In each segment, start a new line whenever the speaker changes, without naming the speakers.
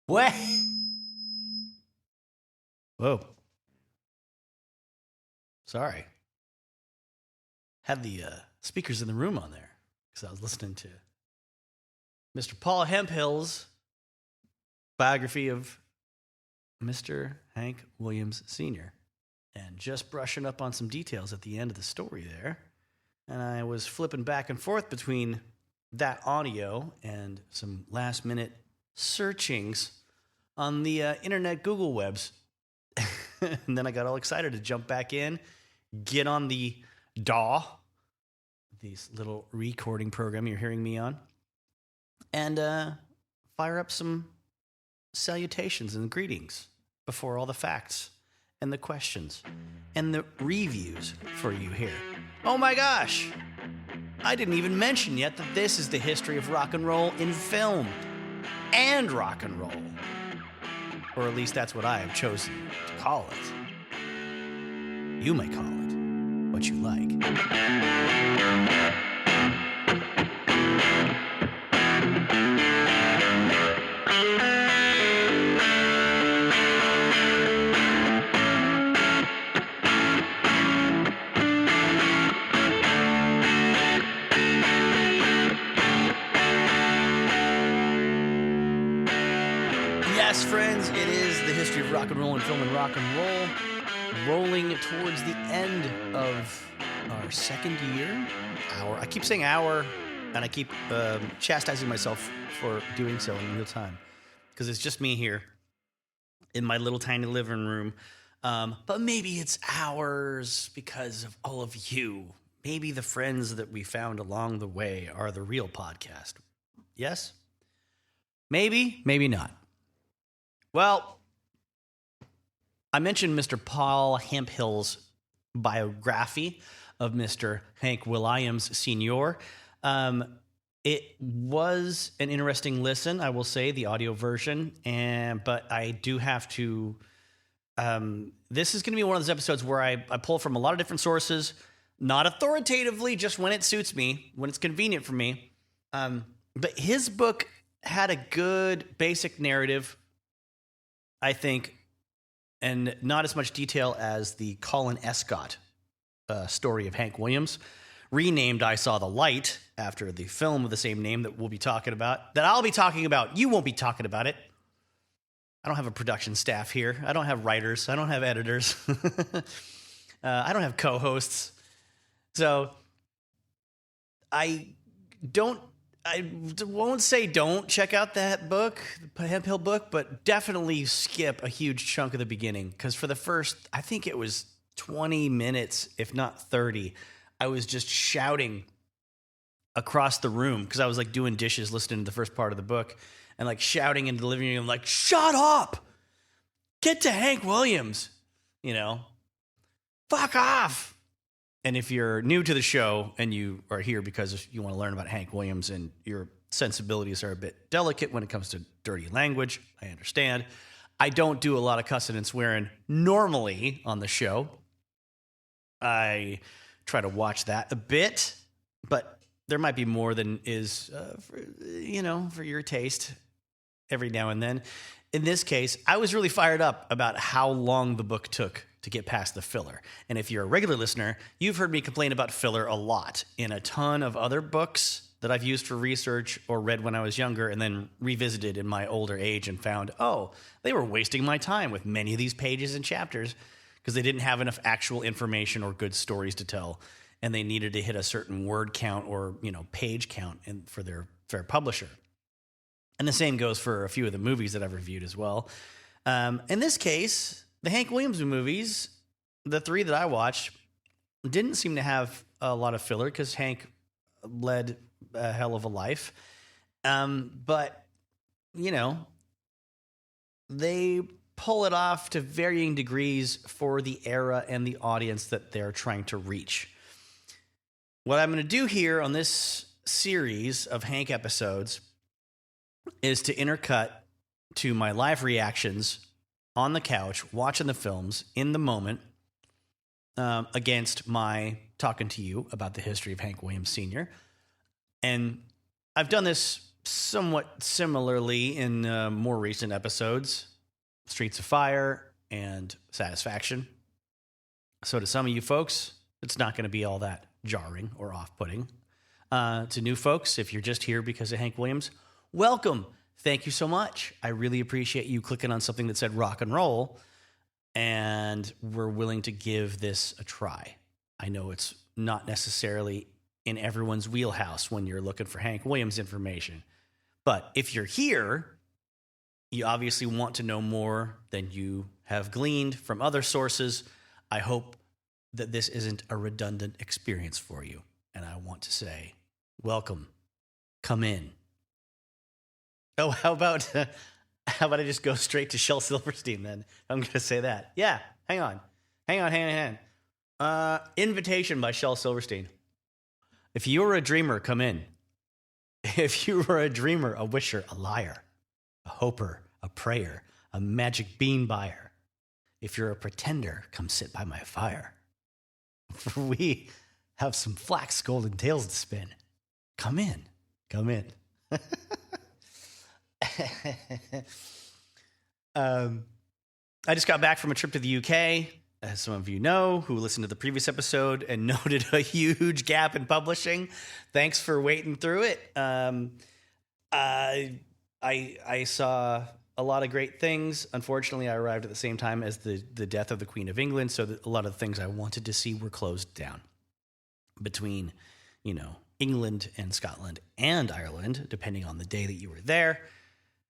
What? Whoa. Sorry. Had the speakers in the room on there because I was listening to Mr. Paul Hemphill's biography of Mr. Hank Williams Sr. and just brushing up on some details at the end of the story there. And I was flipping back and forth between that audio and some last-minute searchings on the internet Google webs. And then I got all excited to jump back in, get on the DAW, this little recording program you're hearing me on, and fire up some salutations and greetings before all the facts and the questions and the reviews for you here. Oh my gosh! I didn't even mention yet that this is the history of rock and roll in film and rock and roll. Or at least that's what I have chosen to call it. You may call it what you like. Yes, friends, it is the history of rock and roll and film and rock and roll, rolling towards the end of our second year. I keep saying hour, and I keep chastising myself for doing so in real time, because it's just me here in my little tiny living room. But maybe it's hours because of all of you. Maybe the friends that we found along the way are the real podcast. Yes? Maybe, maybe not. Well, I mentioned Mr. Paul Hemphill's biography of Mr. Hank Williams Sr. It was an interesting listen, I will say, the audio version, but I do have to... this is going to be one of those episodes where I pull from a lot of different sources, not authoritatively, just when it suits me, when it's convenient for me. But his book had a good basic narrative, I think, and not as much detail as the Colin Escott story of Hank Williams, renamed I Saw the Light after the film of the same name that we'll be talking about, that I'll be talking about. You won't be talking about it. I don't have a production staff here. I don't have writers. I don't have editors. I don't have co-hosts. So I won't say don't check out that book, the Hemphill book, but definitely skip a huge chunk of the beginning. Because for the first, I think it was 20 minutes, if not 30, I was just shouting across the room because I was like doing dishes, listening to the first part of the book, and like shouting into the living room, like, shut up! Get to Hank Williams! You know? Fuck off! And if you're new to the show and you are here because you want to learn about Hank Williams and your sensibilities are a bit delicate when it comes to dirty language, I understand. I don't do a lot of cussing and swearing normally on the show. I try to watch that a bit, but there might be more than is, for your taste every now and then. In this case, I was really fired up about how long the book took to get past the filler. And if you're a regular listener, you've heard me complain about filler a lot in a ton of other books that I've used for research or read when I was younger and then revisited in my older age and found, oh, they were wasting my time with many of these pages and chapters because they didn't have enough actual information or good stories to tell, and they needed to hit a certain word count or, page count for their publisher. And the same goes for a few of the movies that I've reviewed as well. In this case, the Hank Williams movies, the three that I watched, didn't seem to have a lot of filler because Hank led a hell of a life. But, they pull it off to varying degrees for the era and the audience that they're trying to reach. What I'm going to do here on this series of Hank episodes is to intercut to my live reactions on the couch, watching the films in the moment, against my talking to you about the history of Hank Williams Sr. And I've done this somewhat similarly in more recent episodes, Streets of Fire and Satisfaction. So to some of you folks, it's not going to be all that jarring or off-putting. To new folks, if you're just here because of Hank Williams, welcome. Thank you so much. I really appreciate you clicking on something that said rock and roll, and we're willing to give this a try. I know it's not necessarily in everyone's wheelhouse when you're looking for Hank Williams information, but if you're here, you obviously want to know more than you have gleaned from other sources. I hope that this isn't a redundant experience for you, and I want to say, welcome. Come in. Oh, how about I just go straight to Shel Silverstein then? I'm going to say that. Yeah, hang on. Invitation by Shel Silverstein. If you were a dreamer, come in. If you were a dreamer, a wisher, a liar, a hoper, a prayer, a magic bean buyer. If you're a pretender, come sit by my fire. For we have some flax golden tales to spin. Come in. I just got back from a trip to the UK, as some of you know, who listened to the previous episode and noted a huge gap in publishing. Thanks for waiting through it. I saw a lot of great things. Unfortunately, I arrived at the same time as the death of the Queen of England, so that a lot of the things I wanted to see were closed down between, England and Scotland and Ireland, depending on the day that you were there.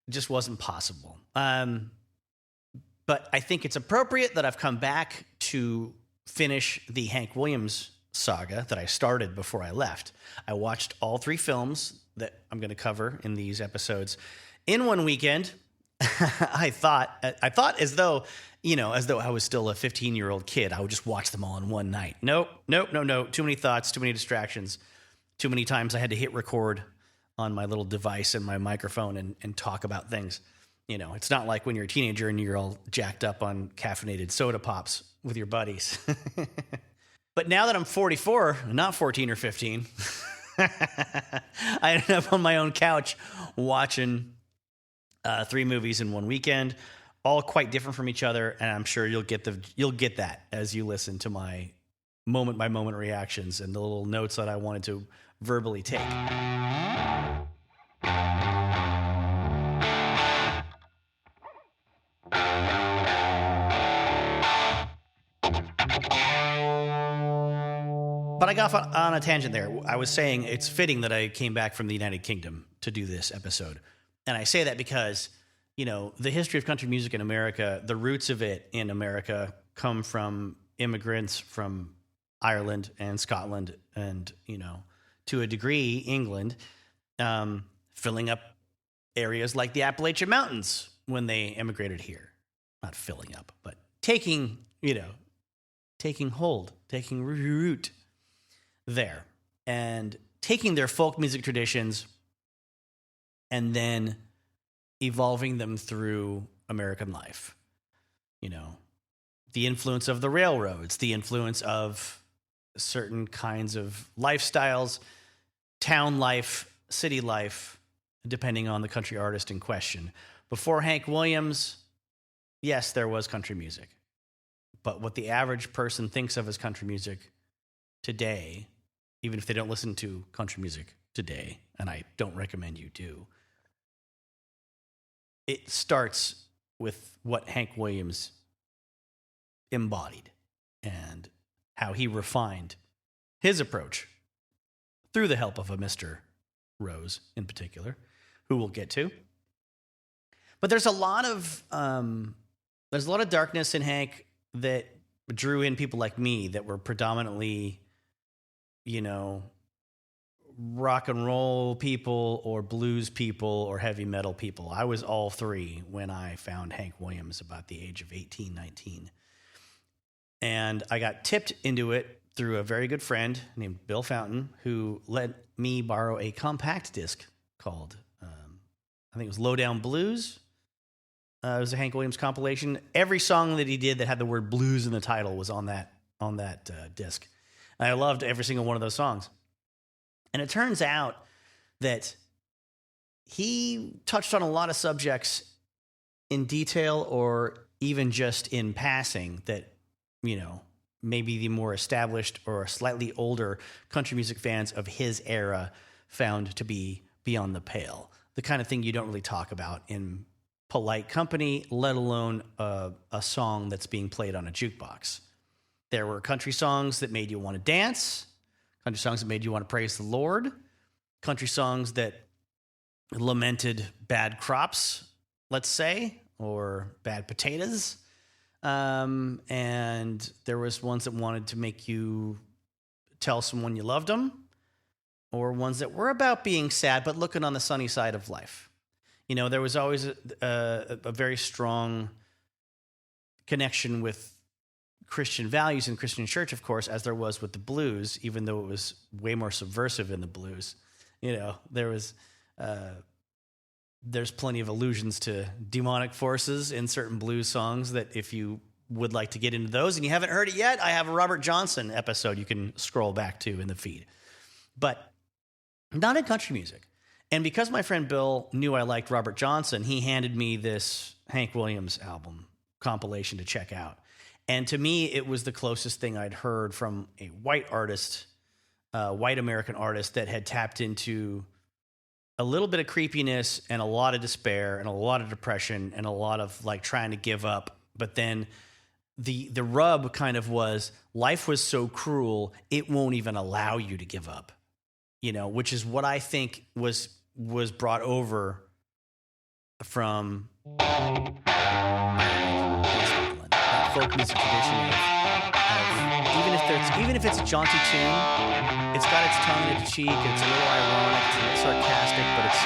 It just wasn't possible. But I think it's appropriate that I've come back to finish the Hank Williams saga that I started before I left. I watched all 3 films that I'm going to cover in these episodes in one weekend. I thought as though I was still a 15-year-old kid, I would just watch them all in one night. Nope. Too many thoughts, too many distractions, too many times I had to hit record on my little device and my microphone and talk about things. It's not like when you're a teenager and you're all jacked up on caffeinated soda pops with your buddies. But now that I'm 44, not 14 or 15, I ended up on my own couch watching 3 movies in one weekend, all quite different from each other, and I'm sure you'll get that as you listen to my moment-by-moment reactions and the little notes that I wanted to verbally take. But I got on a tangent there. I was saying it's fitting that I came back from the United Kingdom to do this episode. And I say that because, the history of country music in America, the roots of it in America come from immigrants from Ireland and Scotland and, to a degree, England, filling up areas like the Appalachian Mountains when they immigrated here. Not filling up, but taking hold, taking root there, and taking their folk music traditions and then evolving them through American life. The influence of the railroads, the influence of certain kinds of lifestyles, town life, city life, depending on the country artist in question. Before Hank Williams, yes, there was country music. But what the average person thinks of as country music today, even if they don't listen to country music today, and I don't recommend you do, it starts with what Hank Williams embodied and how he refined his approach through the help of a Mr. Rose in particular, who we'll get to. But there's a lot of darkness in Hank that drew in people like me that were predominantly, rock and roll people or blues people or heavy metal people. I was all 3 when I found Hank Williams about the age of 18, 19. And I got tipped into it through a very good friend named Bill Fountain, who let me borrow a compact disc called, I think it was Low Down Blues. It was a Hank Williams compilation. Every song that he did that had the word blues in the title was on that disc. And I loved every single one of those songs. And it turns out that he touched on a lot of subjects in detail or even just in passing that, maybe the more established or slightly older country music fans of his era found to be beyond the pale. The kind of thing you don't really talk about in polite company, let alone a song that's being played on a jukebox. There were country songs that made you want to dance, country songs that made you want to praise the Lord, country songs that lamented bad crops, let's say, or bad potatoes. And there was ones that wanted to make you tell someone you loved them, or ones that were about being sad but looking on the sunny side of life. There was always a very strong connection with Christian values in Christian church, of course, as there was with the blues, even though it was way more subversive in the blues. There's plenty of allusions to demonic forces in certain blues songs that if you would like to get into those and you haven't heard it yet, I have a Robert Johnson episode you can scroll back to in the feed. But not in country music. And because my friend Bill knew I liked Robert Johnson, he handed me this Hank Williams album compilation to check out. And to me, it was the closest thing I'd heard from a white artist, white American artist that had tapped into a little bit of creepiness and a lot of despair and a lot of depression and a lot of like trying to give up. But then the rub kind of was life was so cruel, it won't even allow you to give up, which is what I think was brought over from that folk music tradition of even if it's a jaunty tune, it's got its tongue in its cheek, it's a little ironic, it's a little sarcastic, but it's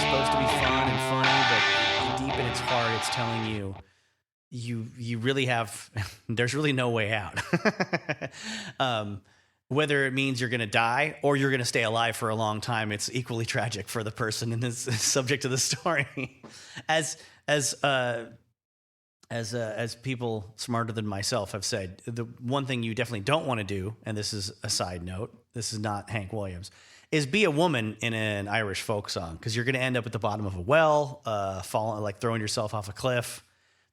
supposed to be fun and funny, but deep in its heart, it's telling you really have, there's really no way out. Whether it means you're going to die or you're going to stay alive for a long time, it's equally tragic for the person in this subject of the story. As people smarter than myself have said, the one thing you definitely don't want to do, and this is a side note, this is not Hank Williams, is be a woman in an Irish folk song, because you're going to end up at the bottom of a well, falling, like throwing yourself off a cliff,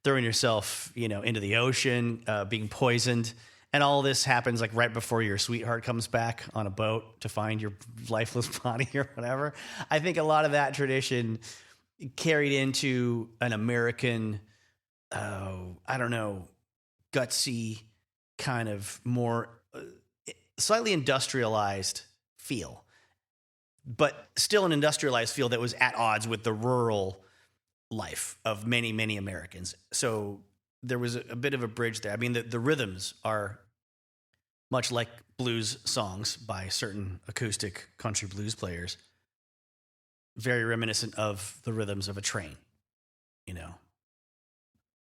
throwing yourself, into the ocean, being poisoned. And all this happens like right before your sweetheart comes back on a boat to find your lifeless body or whatever. I think a lot of that tradition carried into an American, gutsy, kind of more slightly industrialized feel, but still an industrialized feel that was at odds with the rural life of many, many Americans. So there was a bit of a bridge there. I mean, the rhythms are much like blues songs by certain acoustic country blues players, very reminiscent of the rhythms of a train,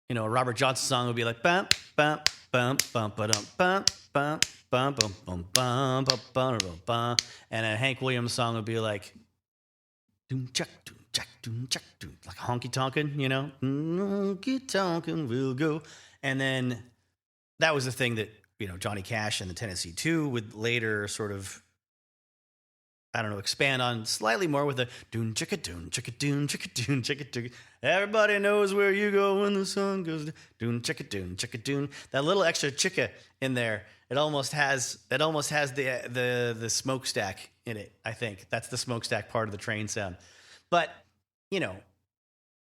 a Robert Johnson song would be like bum bum bum bum ba dum bum bum bum bum bum bum bum bum bum, and a Hank Williams song would be like doom chuck doom chuck doom chuck doom, like honky tonkin', honky tonkin' we'll go, and then that was the thing that Johnny Cash and the Tennessee 2 would later sort of, expand on slightly more with the doon chicka doon chicka doon chicka doon chicka doon. Everybody knows where you go when the sun goes doon chicka doon. That little extra chicka in there, it almost has the smokestack in it. I think that's the smokestack part of the train sound. But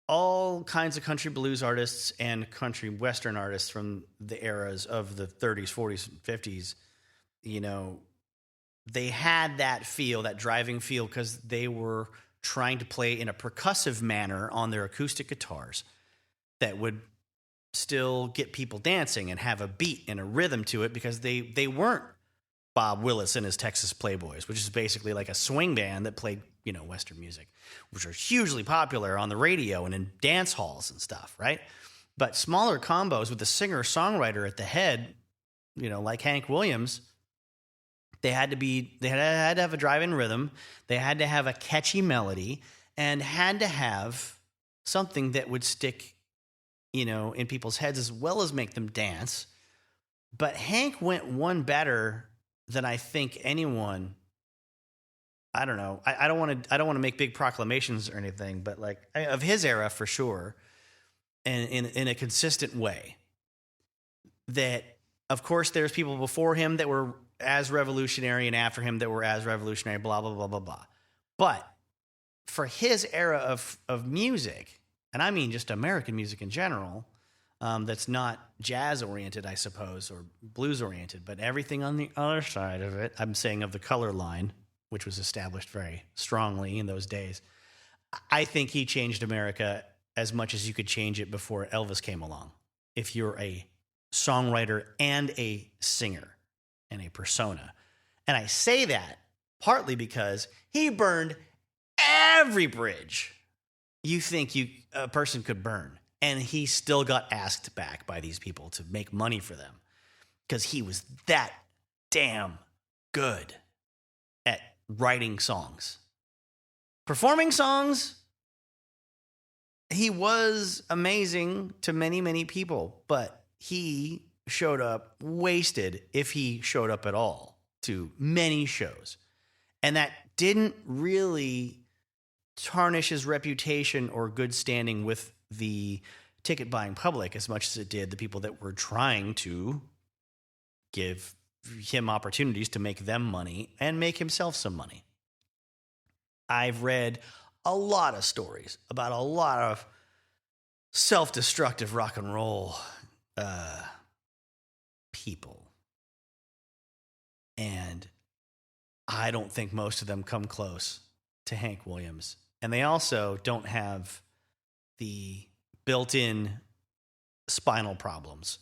all kinds of country blues artists and country western artists from the eras of the 30s, 40s, and 50s, they had that feel, that driving feel, because they were trying to play in a percussive manner on their acoustic guitars that would still get people dancing and have a beat and a rhythm to it, because they weren't Bob Willis and his Texas Playboys, which is basically like a swing band that played, Western music, which are hugely popular on the radio and in dance halls and stuff, right? But smaller combos with a singer-songwriter at the head, like Hank Williams, they had to have a drive-in rhythm, they had to have a catchy melody, and had to have something that would stick, in people's heads as well as make them dance. But Hank went one better than I think anyone I don't know. I don't want to. I don't want to make big proclamations or anything, but like of his era for sure, and in a consistent way. That of course there's people before him that were as revolutionary, and after him that were as revolutionary. Blah blah blah blah blah. But for his era of music, and I mean just American music in general, that's not jazz oriented, I suppose, or blues oriented, but everything on the other side of it. I'm saying of the color line, which was established very strongly in those days. I think he changed America as much as you could change it before Elvis came along. If you're a songwriter and a singer and a persona. And I say that partly because he burned every bridge you think a person could burn. And he still got asked back by these people to make money for them because he was that damn good at writing songs. Performing songs, he was amazing to many, many people, but he showed up wasted, if he showed up at all, to many shows. And that didn't really tarnish his reputation or good standing with the ticket buying public as much as it did the people that were trying to give him opportunities to make them money and make himself some money. I've read a lot of stories about a lot of self-destructive rock and roll people. And I don't think most of them come close to Hank Williams. And they also don't have the built-in spinal problems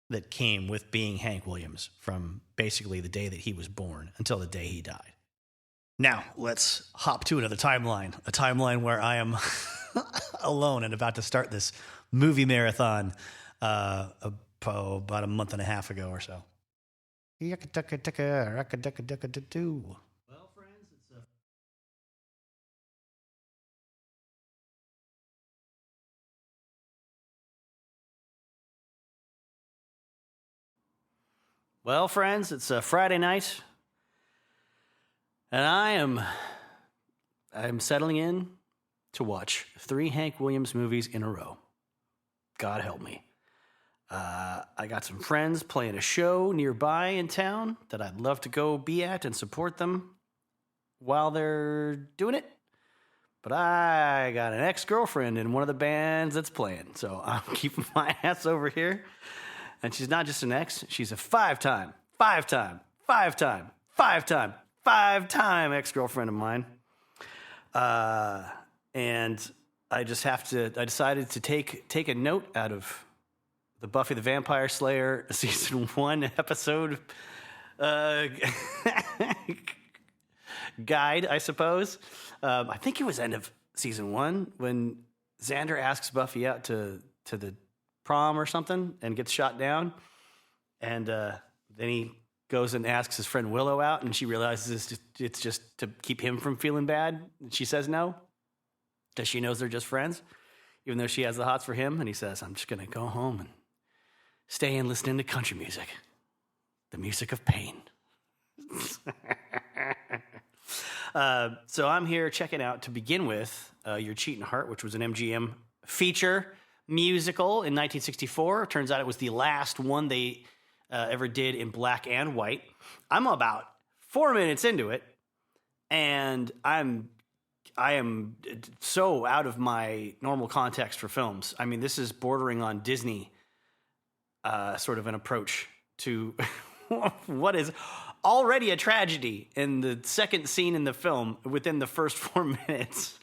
that came with being Hank Williams from basically the day that he was born until the day he died. Now, let's hop to another timeline, a timeline where I am alone and about to start this movie marathon about a month and a half ago or so. Well, friends, it's a Friday night, and I'm settling in to watch 3 Hank Williams movies in a row. God help me. I got some friends playing a show nearby in town that I'd love to go be at and support them while they're doing it. But I got an ex-girlfriend in one of the bands that's playing, so I'm keeping my ass over here. And she's not just an ex, she's a five-time ex-girlfriend of mine. And I decided to take a note out of the Buffy the Vampire Slayer season 1 episode guide, I suppose. I think it was end of season 1 when Xander asks Buffy out to the prom or something and gets shot down. And then he goes and asks his friend Willow out, and she realizes it's just to keep him from feeling bad. And she says no, because she knows they're just friends, even though she has the hots for him. And he says, I'm just going to go home and stay in listening to country music, the music of pain. So I'm here checking out, to begin with, your Cheatin Heart, which was an MGM feature musical in 1964. Turns out it was the last one they ever did in black and white. I'm about 4 minutes into it, and I am so out of my normal context for films. I mean, this is bordering on Disney sort of an approach to what is already a tragedy in the second scene in the film within the first 4 minutes.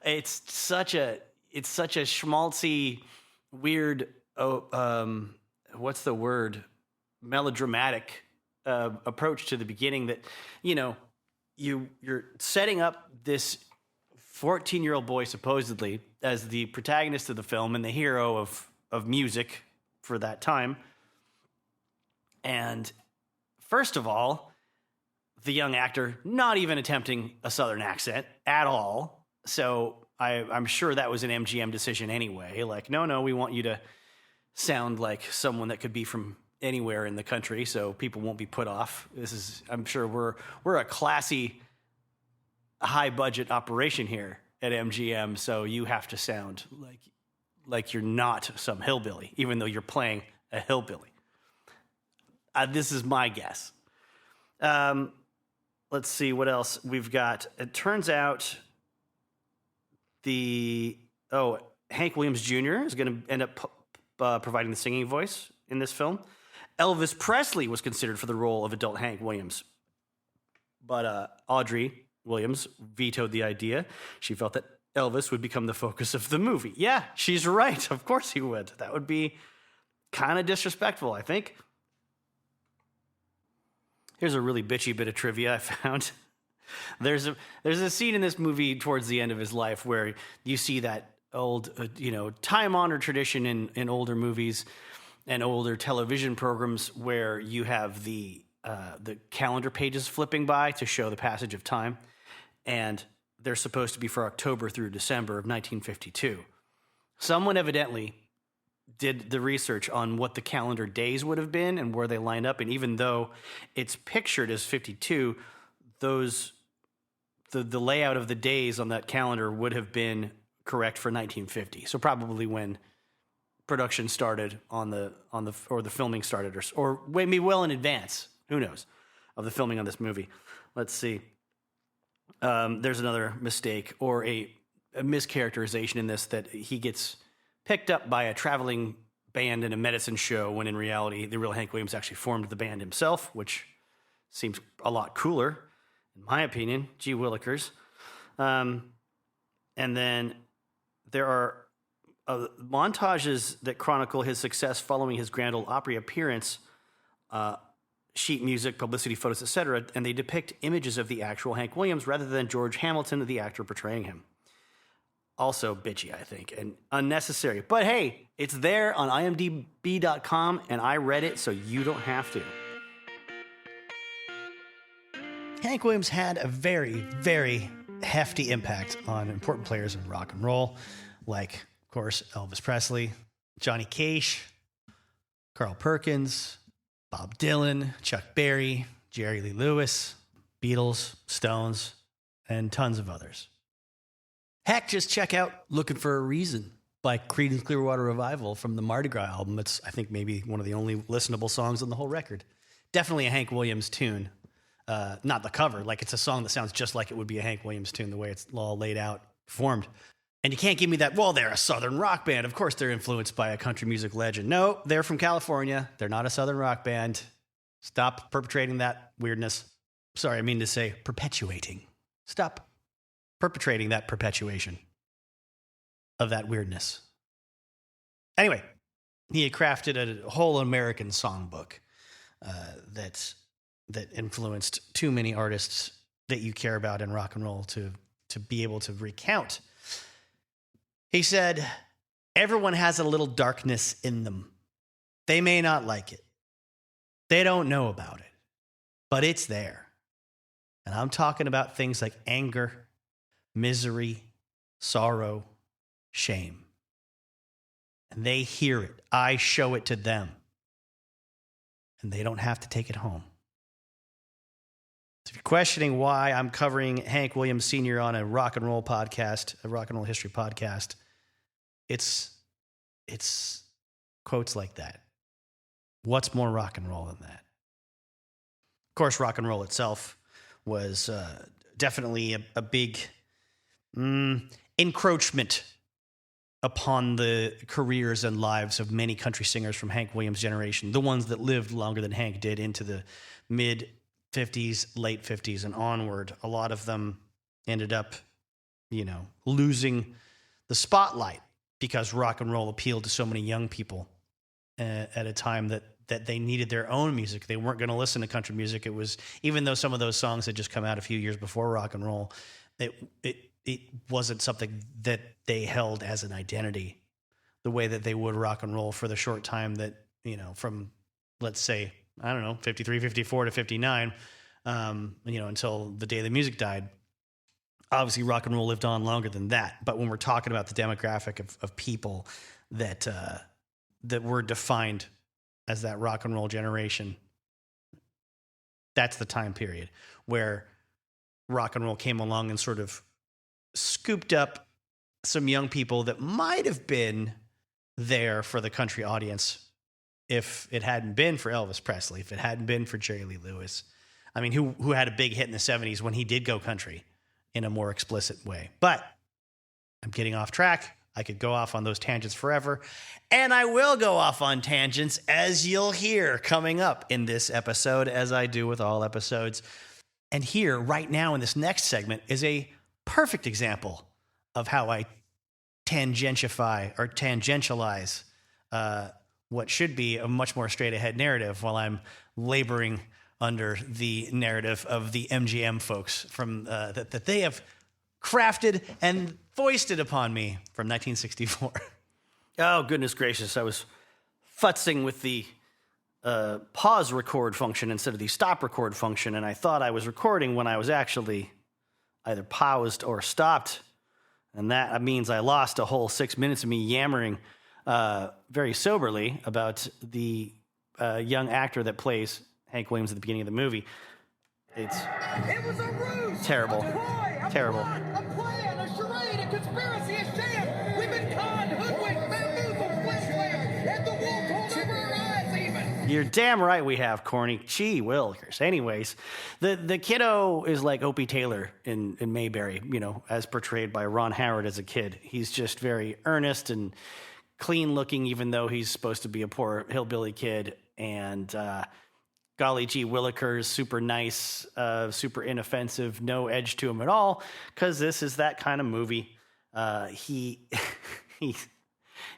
It's such a schmaltzy, weird, what's the word? Melodramatic approach to the beginning that, you're setting up this 14-year-old boy supposedly as the protagonist of the film and the hero of music for that time. And first of all, the young actor not even attempting a Southern accent at all. So I'm sure that was an MGM decision anyway. Like, no, we want you to sound like someone that could be from anywhere in the country, so people won't be put off. I'm sure we're a classy, high budget operation here at MGM, so you have to sound like you're not some hillbilly, even though you're playing a hillbilly. This is my guess. Let's see what else we've got. It turns out Hank Williams Jr. is going to end up providing the singing voice in this film. Elvis Presley was considered for the role of adult Hank Williams, but Audrey Williams vetoed the idea. She felt that Elvis would become the focus of the movie. Yeah, she's right. Of course he would. That would be kind of disrespectful, I think. Here's a really bitchy bit of trivia I found. There's a scene in this movie towards the end of his life where you see that old, time-honored tradition in older movies and older television programs where you have the calendar pages flipping by to show the passage of time, and they're supposed to be for October through December of 1952. Someone evidently did the research on what the calendar days would have been and where they line up, and even though it's pictured as 52, the layout of the days on that calendar would have been correct for 1950. So probably when production started or the filming started, or maybe well in advance, who knows, of the filming on this movie. Let's see. There's another mistake or a mischaracterization in this, that he gets picked up by a traveling band in a medicine show, when in reality, the real Hank Williams actually formed the band himself, which seems a lot cooler, in my opinion. Gee willikers. And then there are montages that chronicle his success following his Grand Ole Opry appearance, sheet music, publicity photos, etc., and they depict images of the actual Hank Williams rather than George Hamilton, the actor portraying him. Also bitchy, I think, and unnecessary. But hey, it's there on imdb.com, and I read it, so you don't have to.
Hank Williams had a very, very hefty impact on important players in rock and roll, like, of course, Elvis Presley, Johnny Cash, Carl Perkins, Bob Dylan, Chuck Berry, Jerry Lee Lewis, Beatles, Stones, and tons of others. Heck, just check out Looking for a Reason by Creedence Clearwater Revival from the Mardi Gras album. It's, I think, maybe one of the only listenable songs on the whole record. Definitely a Hank Williams tune. Not the cover. Like, it's a song that sounds just like it would be a Hank Williams tune, the way it's all laid out, performed. And you can't give me that, well, they're a Southern rock band. Of course they're influenced by a country music legend. No, they're from California. They're not a Southern rock band. Stop perpetrating that weirdness. Sorry, I mean to say perpetuating. Stop perpetrating that perpetuation of that weirdness. Anyway, he had crafted a whole American songbook that influenced too many artists that you care about in rock and roll to be able to recount. He said, everyone has a little darkness in them. They may not like it. They don't know about it, but it's there. And I'm talking about things like anger, misery, sorrow, shame. And they hear it. I show it to them. And they don't have to take it home. So if you're questioning why I'm covering Hank Williams Sr. on a rock and roll podcast, a rock and roll history podcast, it's quotes like that. What's more rock and roll than that? Of course, rock and roll itself was definitely a big encroachment upon the careers and lives of many country singers from Hank Williams' generation, the ones that lived longer than Hank did into the mid-50s, late 50s, and onward. A lot of them ended up, losing the spotlight because rock and roll appealed to so many young people at a time that they needed their own music. They weren't going to listen to country music. It was, even though some of those songs had just come out a few years before rock and roll, it wasn't something that they held as an identity the way that they would rock and roll for the short time that, from, let's say, 53, 54 to 59, until the day the music died. Obviously, rock and roll lived on longer than that. But when we're talking about the demographic of people that were defined as that rock and roll generation, that's the time period where rock and roll came along and sort of scooped up some young people that might have been there for the country audience if it hadn't been for Elvis Presley, if it hadn't been for Jerry Lee Lewis. I mean, who had a big hit in the 70s when he did go country in a more explicit way. But I'm getting off track. I could go off on those tangents forever, and I will go off on tangents, as you'll hear coming up in this episode, as I do with all episodes. And here, right now in this next segment, is a perfect example of how I tangentialize what should be a much more straight-ahead narrative while I'm laboring under the narrative of the MGM folks from that they have crafted and foisted upon me from 1964.
Oh, goodness gracious. I was futzing with the pause record function instead of the stop record function, and I thought I was recording when I was actually either paused or stopped. And that means I lost a whole 6 minutes of me yammering very soberly about the young actor that plays Hank Williams at the beginning of the movie. It was a ruse, terrible, terrible. A plan, a charade, a conspiracy, a sham. We've been conned, hoodwinked, bamboozled, flesh-layered, and the wool pulled over our eyes even. You're damn right we have, Corny. Gee willikers. Anyways, the kiddo is like Opie Taylor in Mayberry, you know, as portrayed by Ron Howard as a kid. He's just very earnest and clean-looking, even though he's supposed to be a poor hillbilly kid. And golly gee willikers, super nice, super inoffensive, no edge to him at all, because this is that kind of movie.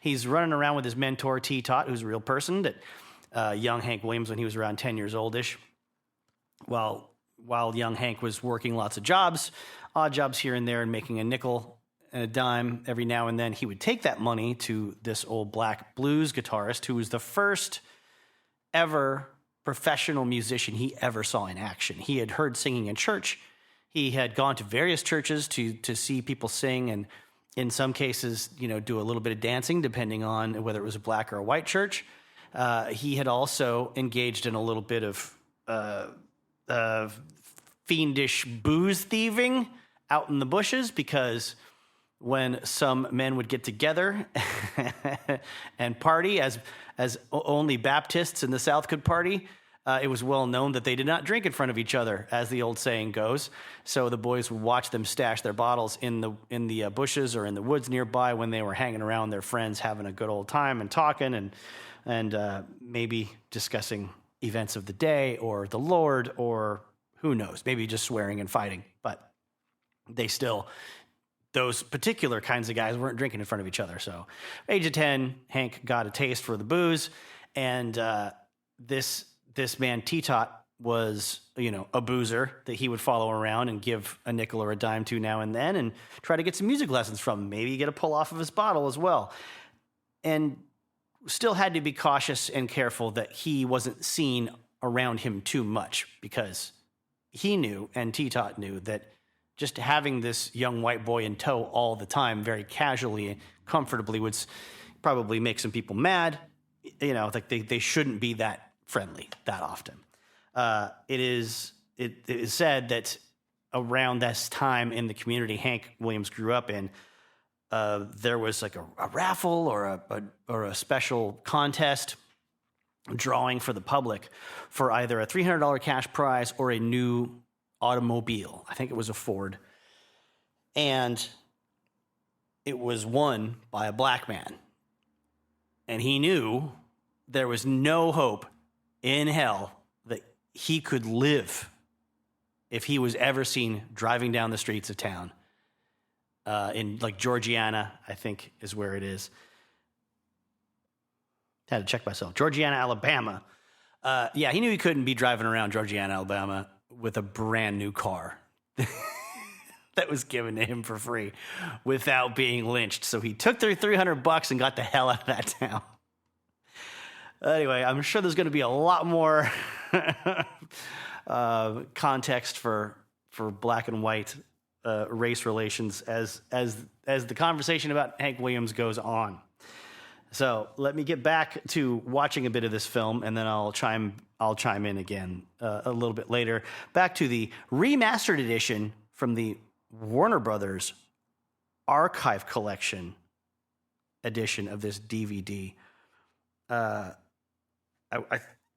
He's running around with his mentor, T-Tot, who's a real person, that young Hank Williams, when he was around 10 years oldish, while young Hank was working lots of jobs, odd jobs here and there, and making a nickel and a dime every now and then, he would take that money to this old black blues guitarist who was the first ever professional musician he ever saw in action. He had heard singing in church. He had gone to various churches to see people sing, and in some cases, you know, do a little bit of dancing, depending on whether it was a black or a white church. He had also engaged in a little bit of fiendish booze thieving out in the bushes, because when some men would get together and party, as only Baptists in the South could party, it was well known that they did not drink in front of each other, as the old saying goes. So the boys would watch them stash their bottles in the bushes or in the woods nearby when they were hanging around their friends, having a good old time and talking and maybe discussing events of the day or the Lord, or who knows, maybe just swearing and fighting. But they still, those particular kinds of guys weren't drinking in front of each other. So age of 10, Hank got a taste for the booze, and this man, T-Tot, was, you know, a boozer that he would follow around and give a nickel or a dime to now and then, and try to get some music lessons from him, maybe get a pull off of his bottle as well. And still had to be cautious and careful that he wasn't seen around him too much, because he knew, and T-Tot knew, that just having this young white boy in tow all the time, very casually and comfortably, would probably make some people mad. You know, like they shouldn't be that friendly that often. It is said that around this time in the community Hank Williams grew up in, there was like a raffle or a special contest drawing for the public for either a $300 cash prize or a new automobile. I think it was a Ford. And it was won by a black man. And he knew there was no hope in hell that he could live if he was ever seen driving down the streets of town. In like Georgiana, I think is where it is. Had to check myself. Georgiana, Alabama. Yeah, he knew he couldn't be driving around Georgiana, Alabama with a brand new car that was given to him for free without being lynched. So he took their $300 and got the hell out of that town. Anyway, I'm sure there's going to be a lot more context for black and white race relations as the conversation about Hank Williams goes on.
So let me get back to watching a bit of this film, and then I'll chime in again a little bit later. Back to the remastered edition from the Warner Brothers Archive Collection edition of this DVD.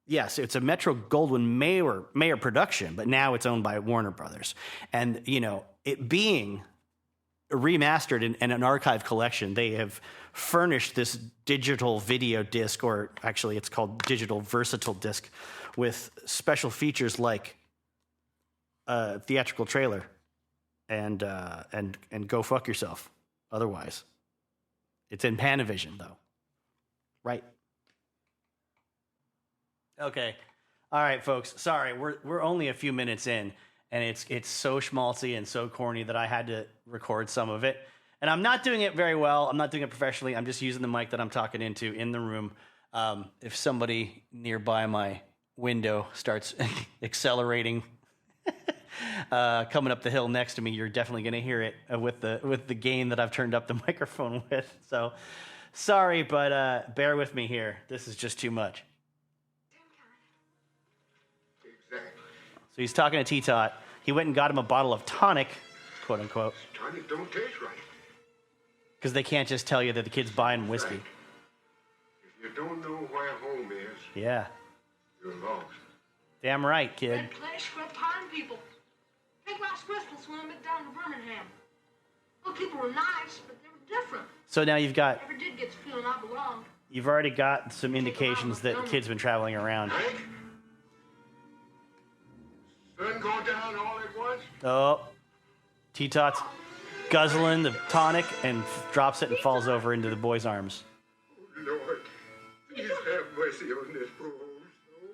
Yes, it's a Metro-Goldwyn-Mayer production, but now it's owned by Warner Brothers. And, it being remastered and an archive collection, they have furnished this digital video disc, or actually it's called digital versatile disc, with special features like a theatrical trailer and go fuck yourself. Otherwise, it's in Panavision though, right? Okay, all right, folks. Sorry, we're only a few minutes in. And it's so schmaltzy and so corny that I had to record some of it. And I'm not doing it very well. I'm not doing it professionally. I'm just using the mic that I'm talking into in the room. If somebody nearby my window starts accelerating, coming up the hill next to me, you're definitely going to hear it with the gain that I've turned up the microphone with. So sorry, but bear with me here. This is just too much. So he's talking to T-Tot. He went and got him a bottle of tonic, quote unquote.
Tonic don't taste right.
Because they can't just tell you that the kid's buying whiskey.
Right. If you don't know where home is,
yeah,
you're lost.
Damn right, kid.
Red clay scrub pine people. Take last Christmas when I went down to Birmingham. Well, people were nice, but they were different.
So now you've got.
Never did get the feeling I belonged.
You've already got some indications that the kid's been traveling around.
Hank? Sun go down all at once?
Oh, T-Tot's guzzling the tonic and drops it and falls over into the boy's arms.
Oh, Lord, please have mercy on this poor old soul.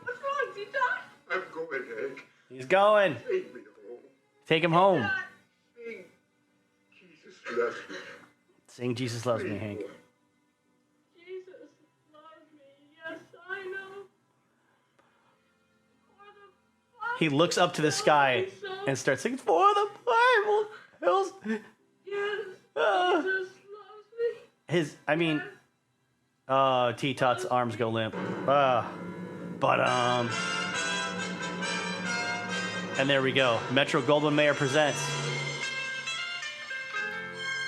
What's wrong, T-Tot?
I'm going, Hank.
He's going.
Take me home.
Take him home.
Sing Jesus loves me.
Sing Jesus Loves Me, Hank.
Jesus loves me. Yes, I know.
He looks up to the sky and starts singing, "For the Bible hills."
Yes, Jesus loves me.
T-Tot's arms go limp. And there we go. Metro-Goldwyn-Mayer presents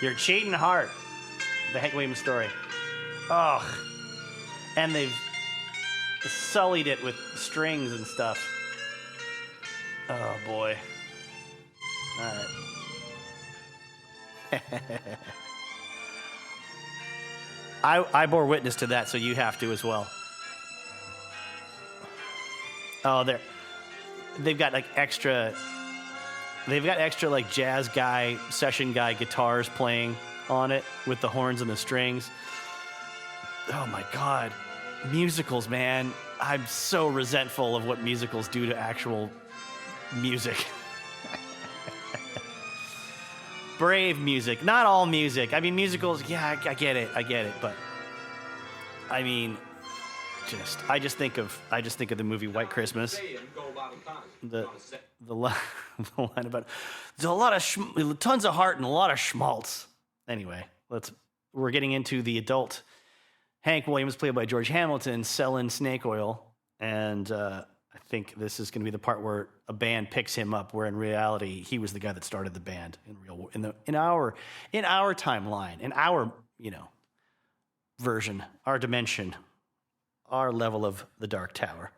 Your Cheatin Heart, the Hank Williams story. And they've sullied it with strings and stuff. Oh, boy. All right. I bore witness to that, so you have to as well. Oh, they've got extra like jazz guy, session guy guitars playing on it with the horns and the strings. Oh my God. Musicals, man. I'm so resentful of what musicals do to actual music. Brave music, not all music. I mean, musicals, yeah, I get it, but I mean, I just think of the movie White Christmas. The line about there's a lot of tons of heart and a lot of schmaltz. Anyway, we're getting into the adult Hank Williams, played by George Hamilton, selling snake oil, and I think this is going to be the part where a band picks him up, where in reality he was the guy that started the band in our timeline, in our version, our dimension, our level of the Dark Tower.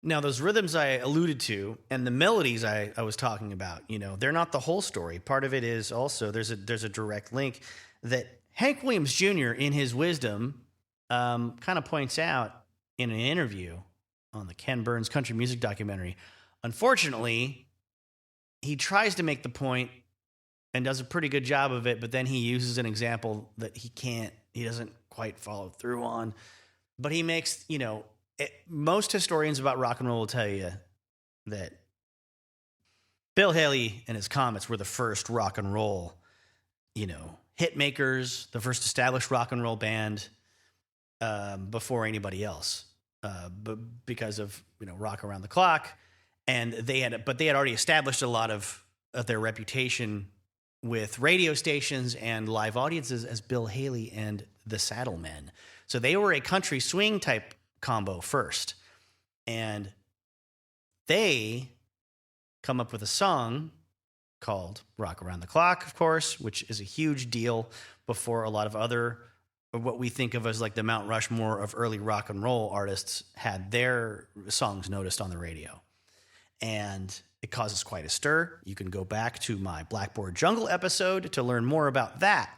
Now, those rhythms I alluded to and the melodies I was talking about, they're not the whole story. Part of it is also there's a direct link that Hank Williams Jr. in his wisdom kind of points out in an interview on the Ken Burns country music documentary. Unfortunately, he tries to make the point and does a pretty good job of it, but then he uses an example that he doesn't quite follow through on. But he makes, most historians about rock and roll will tell you that Bill Haley and his Comets were the first rock and roll, hit makers, the first established rock and roll band before anybody else, but because of Rock Around the Clock, and they had already established a lot of their reputation
with radio stations and live audiences as Bill Haley and the Saddlemen. So they were a country swing type combo first. And they come up with a song called Rock Around the Clock, of course, which is a huge deal before a lot of other, what we think of as like the Mount Rushmore of early rock and roll artists had their songs noticed on the radio. And it causes quite a stir. You can go back to my Blackboard Jungle episode to learn more about that.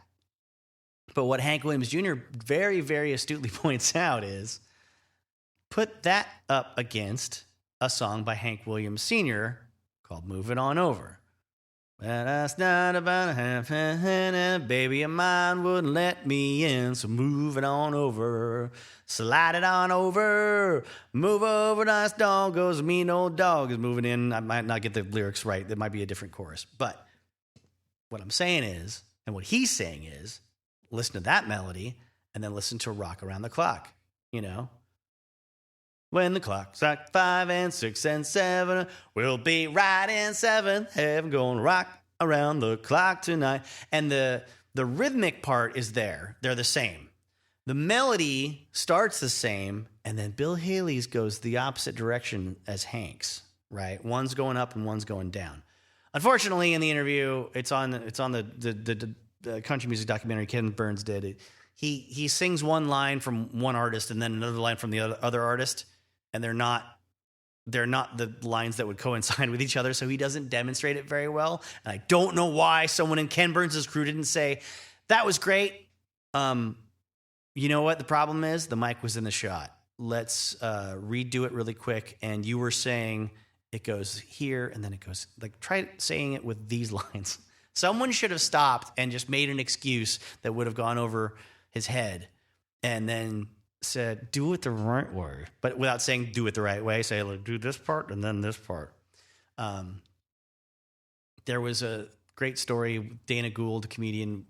But what Hank Williams Jr. very, very astutely points out is put that up against a song by Hank Williams Sr. called Moving On Over. Well, that's not about a baby of mine wouldn't let me in, so move it on over, slide it on over, move over, nice dog goes, mean old dog is moving in. I might not get the lyrics right. There might be a different chorus. But what I'm saying is, and what he's saying is, listen to that melody and then listen to Rock Around the Clock, you know? When the clock's like 5 and 6 and 7, we'll be right in 7th heaven, gonna rock around the clock tonight. And the rhythmic part is there. They're the same. The melody starts the same, and then Bill Haley's goes the opposite direction as Hank's, right? One's going up and one's going down. Unfortunately, in the interview, it's on the country music documentary Ken Burns did. He sings one line from one artist and then another line from the other artist. And they're not the lines that would coincide with each other, so he doesn't demonstrate it very well. And I don't know why someone in Ken Burns' crew didn't say, that was great. You know what the problem is? The mic was in the shot. Let's redo it really quick. And you were saying it goes here, and then it goes, like, try saying it with these lines. Someone should have stopped and just made an excuse that would have gone over his head, and then said, do it the right way, but without saying do it the right way. Say, like, do this part and then this part. There was a great story, Dana Gould, a comedian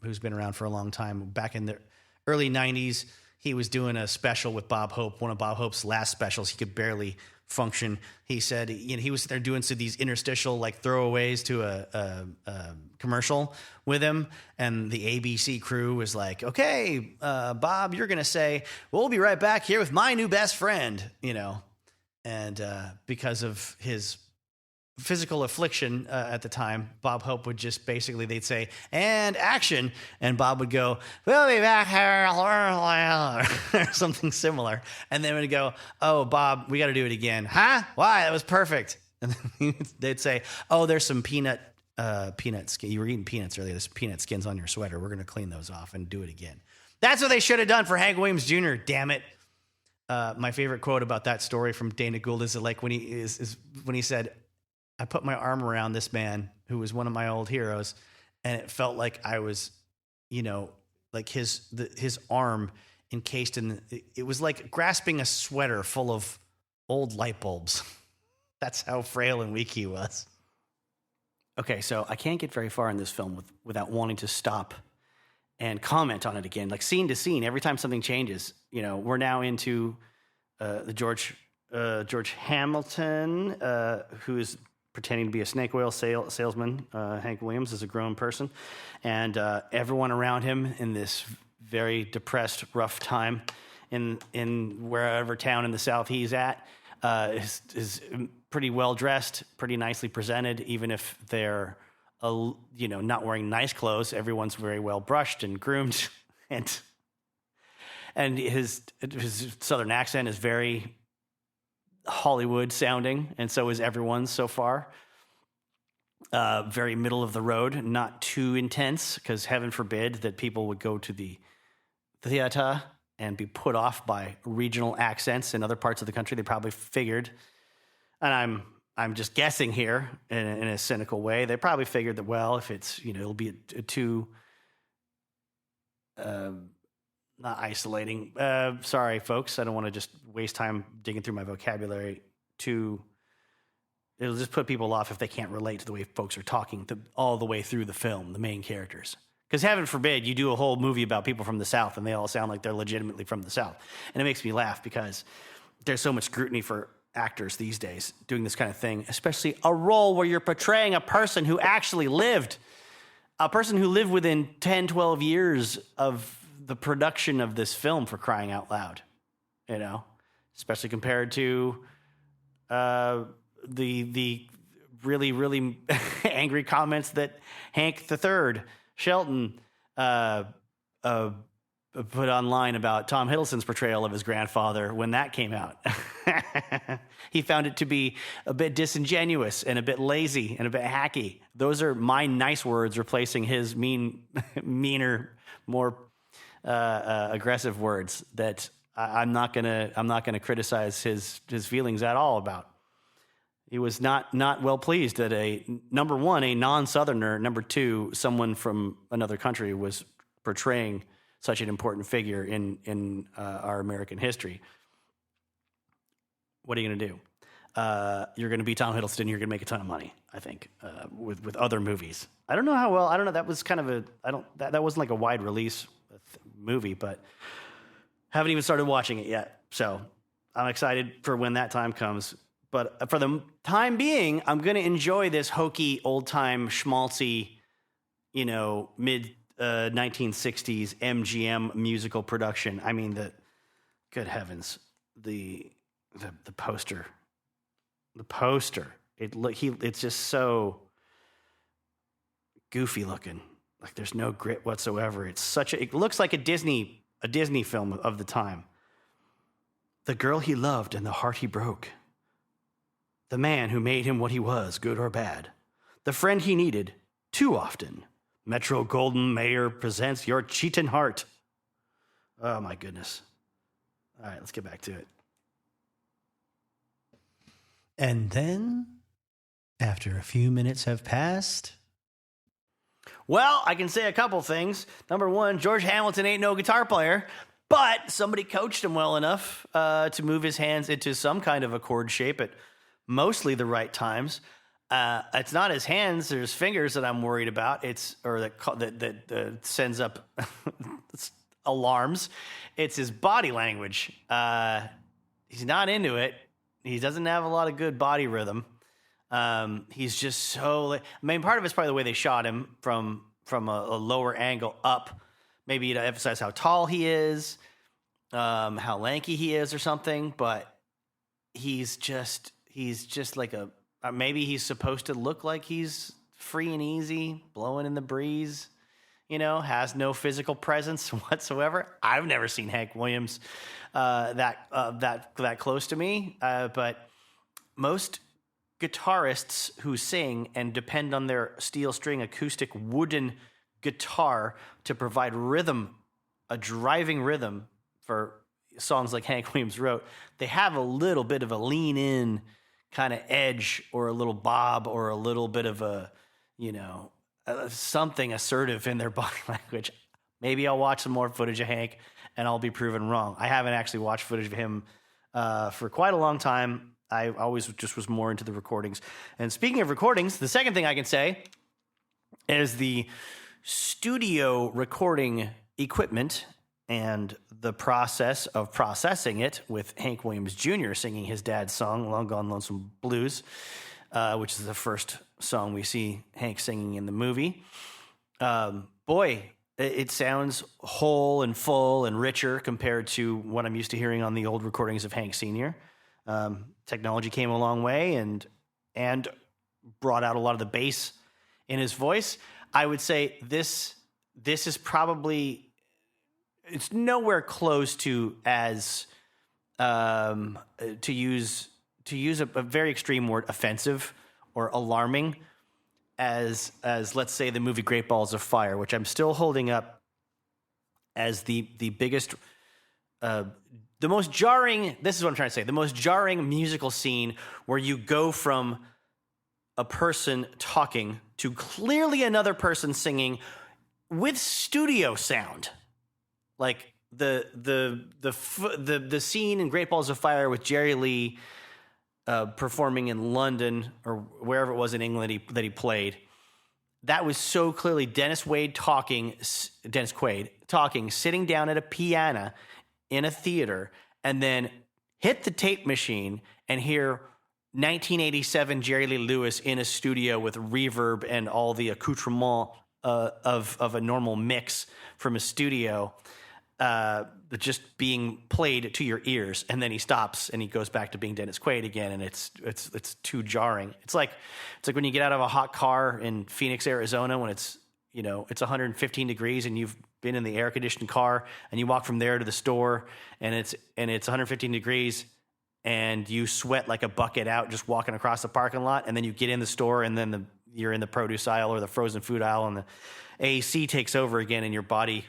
who's been around for a long time. Back in the early 90s, he was doing a special with Bob Hope, one of Bob Hope's last specials. He could barely function. He said, you know, he was there doing these interstitial like throwaways to a commercial with him, and the ABC crew was like, okay, Bob, you're gonna say, we'll be right back here with my new best friend, you know. And because of his physical affliction at the time, Bob Hope would just basically, they'd say, and action, and Bob would go, we'll be back here, or something similar. And then would go, oh, Bob, we got to do it again. Huh? Why? That was perfect. And then they'd say, oh, there's some peanut skin. You were eating peanuts earlier. There's peanut skins on your sweater. We're going to clean those off and do it again. That's what they should have done for Hank Williams Jr., damn it. My favorite quote about that story from Dana Gould is like when he said, I put my arm around this man who was one of my old heroes, and it felt like I was, you know, like his arm encased in, it was like grasping a sweater full of old light bulbs. That's how frail and weak he was. Okay, so I can't get very far in this film without wanting to stop and comment on it again, like scene to scene. Every time something changes, you know, we're now into the George Hamilton, who is pretending to be a snake oil salesman. Hank Williams is a grown person, and everyone around him in this very depressed, rough time in wherever town in the South he's at is pretty well dressed, pretty nicely presented, even if they're not wearing nice clothes. Everyone's very well brushed and groomed, and his Southern accent is very Hollywood sounding, and so is everyone's so far. Very middle of the road, not too intense, because heaven forbid that people would go to the theater and be put off by regional accents in other parts of the country. They probably figured, and I'm just guessing here in a cynical way, they probably figured that, well, if it's, it'll be a too not isolating. Sorry, folks. I don't want to just waste time digging through my vocabulary. It'll just put people off if they can't relate to the way folks are talking all the way through the film, the main characters. Because heaven forbid you do a whole movie about people from the South and they all sound like they're legitimately from the South. And it makes me laugh because there's so much scrutiny for actors these days doing this kind of thing, especially a role where you're portraying a person who actually lived.
a person who lived within 10, 12 years of the production of this film, for crying out loud, you know, especially compared to the really, really angry comments that Hank III Shelton put online about Tom Hiddleston's portrayal of his grandfather when that came out. He found it to be a bit disingenuous and a bit lazy and a bit hacky. Those are my nice words replacing his meaner, more aggressive words that I'm not gonna criticize his feelings at all about. He was not well pleased that number one, a non-Southerner, number two, someone from another country was portraying such an important figure in our American history. What are you going to do? You're going to be Tom Hiddleston. You're going to make a ton of money, I think, with other movies. I don't know how well. I don't know. That was kind of that wasn't like a wide release movie, but haven't even started watching it yet. So I'm excited for when that time comes. But for the time being, I'm going to enjoy this hokey, old-time, schmaltzy, mid 1960s MGM musical production. I mean, good heavens, the poster, it's just so goofy looking. Like there's no grit whatsoever. It looks like a Disney film of the time. The girl he loved and the heart he broke. The man who made him what he was, good or bad. The friend he needed too often. Metro Golden Mayer presents your Cheatin Heart. Oh, my goodness. All right, let's get back to it.
And then, after a few minutes have passed...
Well, I can say a couple things. Number one, George Hamilton ain't no guitar player, but somebody coached him well enough to move his hands into some kind of a chord shape at mostly the right times. It's not his hands or his fingers that I'm worried about. That sends up alarms. It's his body language. He's not into it. He doesn't have a lot of good body rhythm. He's just so. Part of it's probably the way they shot him from a lower angle up, maybe to emphasize how tall he is, how lanky he is, or something. But he's just like a. Maybe he's supposed to look like he's free and easy, blowing in the breeze, has no physical presence whatsoever. I've never seen Hank Williams that close to me, but most guitarists who sing and depend on their steel string acoustic wooden guitar to provide rhythm, a driving rhythm for songs like Hank Williams wrote, they have a little bit of a lean in kind of edge or a little bob or a little bit of a, something assertive in their body language. Maybe I'll watch some more footage of Hank and I'll be proven wrong. I haven't actually watched footage of him for quite a long time. I always just was more into the recordings. And speaking of recordings, the second thing I can say is the studio recording equipment and the process of processing it with Hank Williams Jr. singing his dad's song, Long Gone Lonesome Blues, which is the first song we see Hank singing in the movie. It sounds whole and full and richer compared to what I'm used to hearing on the old recordings of Hank Sr. Technology came a long way and brought out a lot of the bass in his voice. I would say this is probably... It's nowhere close to as to use a very extreme word, offensive or alarming as let's say the movie Great Balls of Fire, which I'm still holding up as the biggest, the most jarring. This is what I'm trying to say: the most jarring musical scene where you go from a person talking to clearly another person singing with studio sound. Like the scene in Great Balls of Fire with Jerry Lee performing in London or wherever it was in England that he played, that was so clearly Dennis Quaid talking, sitting down at a piano in a theater, and then hit the tape machine and hear 1987 Jerry Lee Lewis in a studio with reverb and all the accoutrement of a normal mix from a studio, just being played to your ears, and then he stops and he goes back to being Dennis Quaid again, and it's too jarring. It's like when you get out of a hot car in Phoenix, Arizona, when it's 115 degrees and you've been in the air conditioned car, and you walk from there to the store, and it's 115 degrees, and you sweat like a bucket out just walking across the parking lot, and then you get in the store, and then you're in the produce aisle or the frozen food aisle, and the AC takes over again, and your body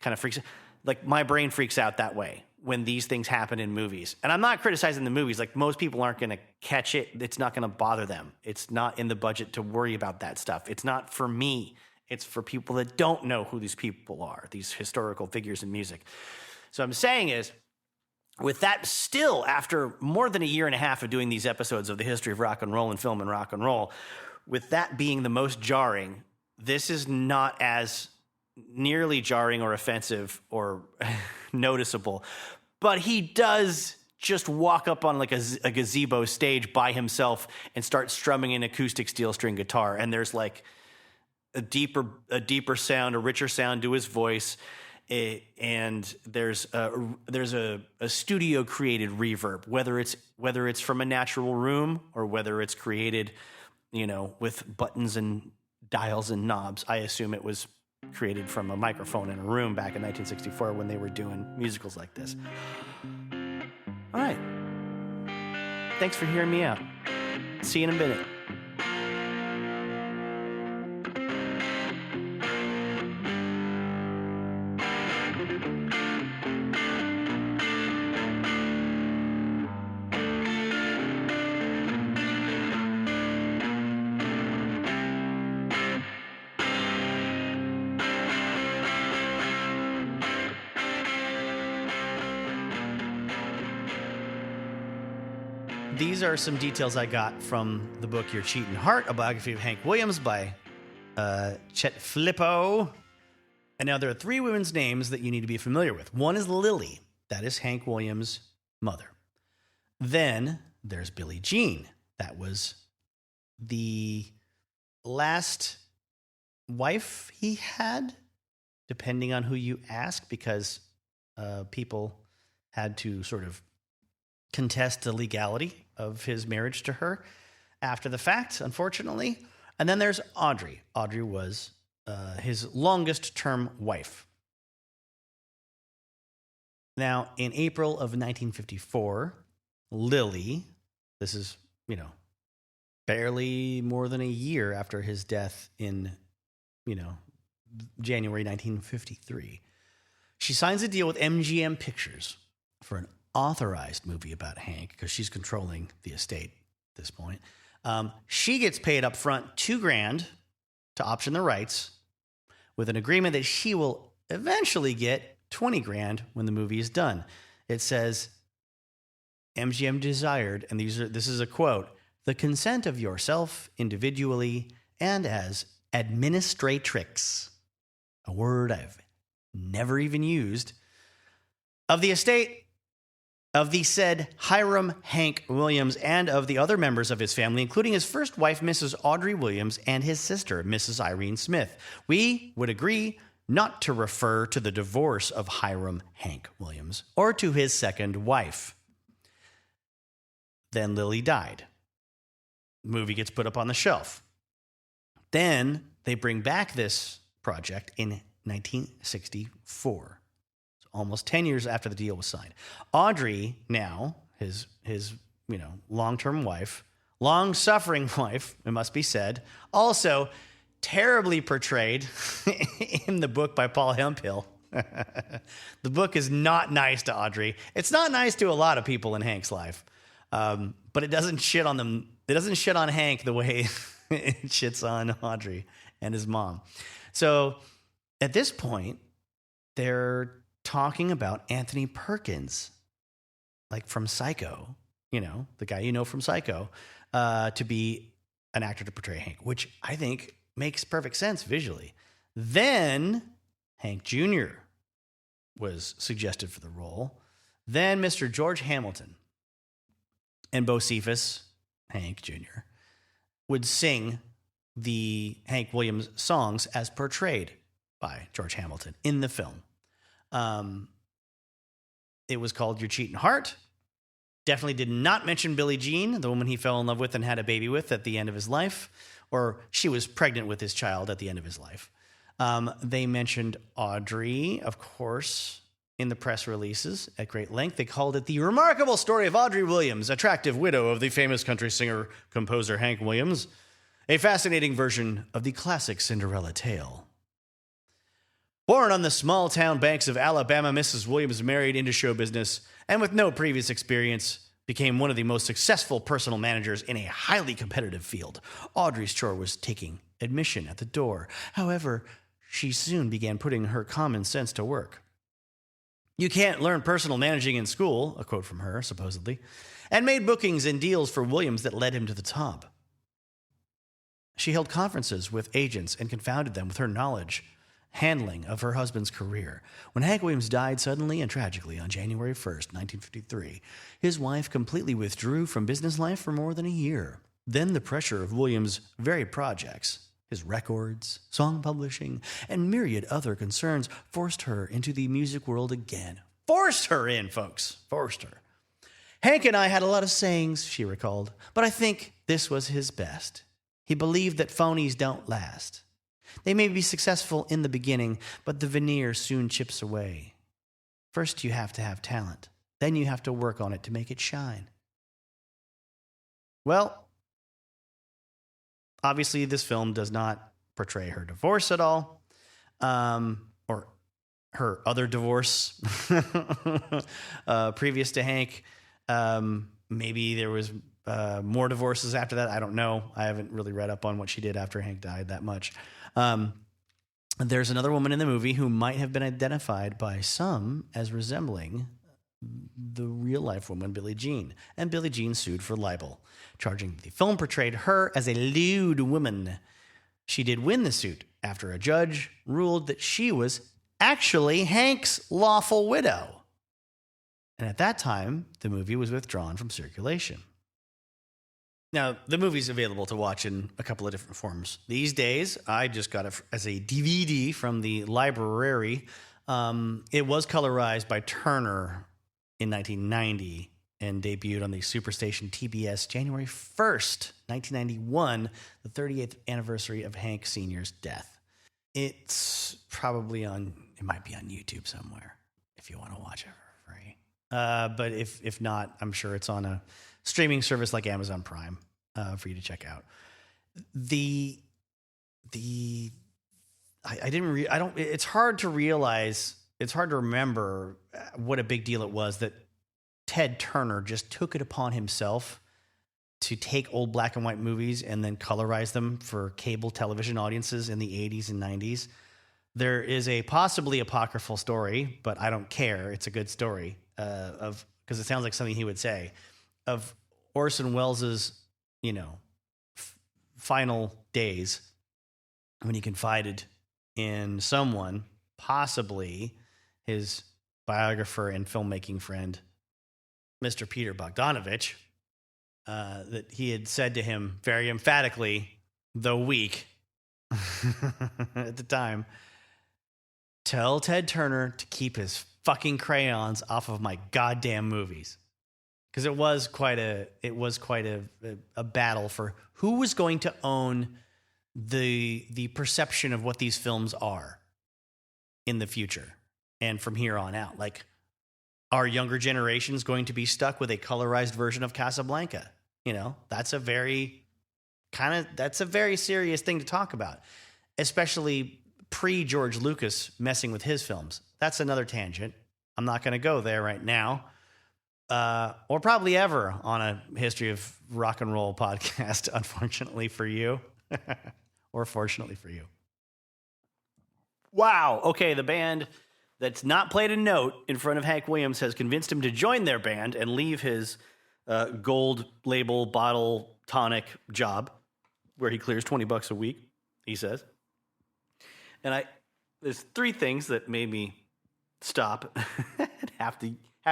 kind of freaks out. Like, my brain freaks out that way when these things happen in movies. And I'm not criticizing the movies. Like, most people aren't going to catch it. It's not going to bother them. It's not in the budget to worry about that stuff. It's not for me. It's for people that don't know who these people are, these historical figures in music. So what I'm saying is, with that, still, after more than a year and a half of doing these episodes of the history of rock and roll and film and rock and roll, with that being the most jarring, this is not as nearly jarring or offensive or noticeable. But he does just walk up on like a gazebo stage by himself and start strumming an acoustic steel string guitar. And there's like a deeper sound, a richer sound to his voice. And there's a studio created reverb, whether it's from a natural room or whether it's created, with buttons and dials and knobs. I assume it was created from a microphone in a room back in 1964 when they were doing musicals like this. All right. Thanks for hearing me out. See you in a minute.
These are some details I got from the book Your Cheatin Heart, a biography of Hank Williams by Chet Filippo. And now there are three women's names that you need to be familiar with. One is Lily. That is Hank Williams' mother. Then there's Billie Jean. That was the last wife he had, depending on who you ask, because people had to sort of contest the legality of his marriage to her after the fact, unfortunately. And then there's Audrey. Audrey was his longest term wife. Now, in April of 1954, Lily, this is, barely more than a year after his death in, January 1953, she signs a deal with MGM Pictures for an authorized movie about Hank, because she's controlling the estate at this point. She gets paid up front $2,000 to option the rights, with an agreement that she will eventually get $20,000 when the movie is done. It says, MGM desired, and this is a quote, the consent of yourself individually and as administratrix, a word I've never even used, of the estate of the said Hiram Hank Williams and of the other members of his family, including his first wife, Mrs. Audrey Williams, and his sister, Mrs. Irene Smith. We would agree not to refer to the divorce of Hiram Hank Williams or to his second wife. Then Lily died. The movie gets put up on the shelf. Then they bring back this project in 1964. Almost 10 years after the deal was signed. Audrey, now, his long-term wife, long-suffering wife, it must be said, also terribly portrayed in the book by Paul Hemphill. The book is not nice to Audrey. It's not nice to a lot of people in Hank's life, but it doesn't shit on them. It doesn't shit on Hank the way it shits on Audrey and his mom. So at this point, they're talking about Anthony Perkins, like from Psycho, the guy from Psycho, to be an actor to portray Hank, which I think makes perfect sense visually. Then Hank Jr. was suggested for the role. Then Mr. George Hamilton and Bocephus, Hank Jr., would sing the Hank Williams songs as portrayed by George Hamilton in the film. It was called Your Cheatin' Heart. Definitely did not mention Billie Jean, the woman he fell in love with and had a baby with at the end of his life, or she was pregnant with his child at the end of his life. They mentioned Audrey, of course, in the press releases at great length. They called it the remarkable story of Audrey Williams, attractive widow of the famous country singer-composer Hank Williams, a fascinating version of the classic Cinderella tale. Born on the small-town banks of Alabama, Mrs. Williams married into show business and with no previous experience became one of the most successful personal managers in a highly competitive field. Audrey's chore was taking admission at the door. However, she soon began putting her common sense to work. You can't learn personal managing in school, a quote from her, supposedly, and made bookings and deals for Williams that led him to the top. She held conferences with agents and confounded them with her knowledge handling of her husband's career. When Hank Williams died suddenly and tragically on January 1st, 1953, his wife completely withdrew from business life for more than a year. Then the pressure of Williams' varied projects, his records, song publishing, and myriad other concerns forced her into the music world again. Forced her in, folks. Forced her. Hank and I had a lot of sayings, she recalled, but I think this was his best. He believed that phonies don't last. They may be successful in the beginning, but the veneer soon chips away. First, you have to have talent. Then you have to work on it to make it shine. Well, obviously, this film does not portray her divorce at all, or her other divorce previous to Hank. Maybe there was more divorces after that. I don't know. I haven't really read up on what she did after Hank died that much. There's another woman in the movie who might have been identified by some as resembling the real-life woman, Billie Jean. And Billie Jean sued for libel, charging the film portrayed her as a lewd woman. She did win the suit after a judge ruled that she was actually Hank's lawful widow. And at that time, the movie was withdrawn from circulation. Now, the movie's available to watch in a couple of different forms. These days, I just got it as a DVD from the library. It was colorized by Turner in 1990 and debuted on the Superstation TBS January 1st, 1991, the 38th anniversary of Hank Sr.'s death. It's probably it might be on YouTube somewhere if you want to watch it for free. But if not, I'm sure it's on a streaming service like Amazon Prime for you to check out. It's hard to realize, it's hard to remember what a big deal it was that Ted Turner just took it upon himself to take old black and white movies and then colorize them for cable television audiences in the 80s and 90s. There is a possibly apocryphal story, but I don't care. It's a good story because it sounds like something he would say, of Orson Welles's, final days when he confided in someone, possibly his biographer and filmmaking friend, Mr. Peter Bogdanovich, that he had said to him very emphatically, though weak at the time, tell Ted Turner to keep his fucking crayons off of my goddamn movies. Because it was quite a battle for who was going to own the perception of what these films are in the future and from here on out. Like, are younger generations going to be stuck with a colorized version of Casablanca? That's a very serious thing to talk about, especially pre-George Lucas messing with his films. That's another tangent. I'm not going to go there right now. Or probably ever on a History of Rock and Roll podcast, unfortunately for you. Or fortunately for you. Wow. Okay, the band that's not played a note in front of Hank Williams has convinced him to join their band and leave his gold label bottle tonic job, where he clears $20 a week, he says. And there's three things that made me stop and have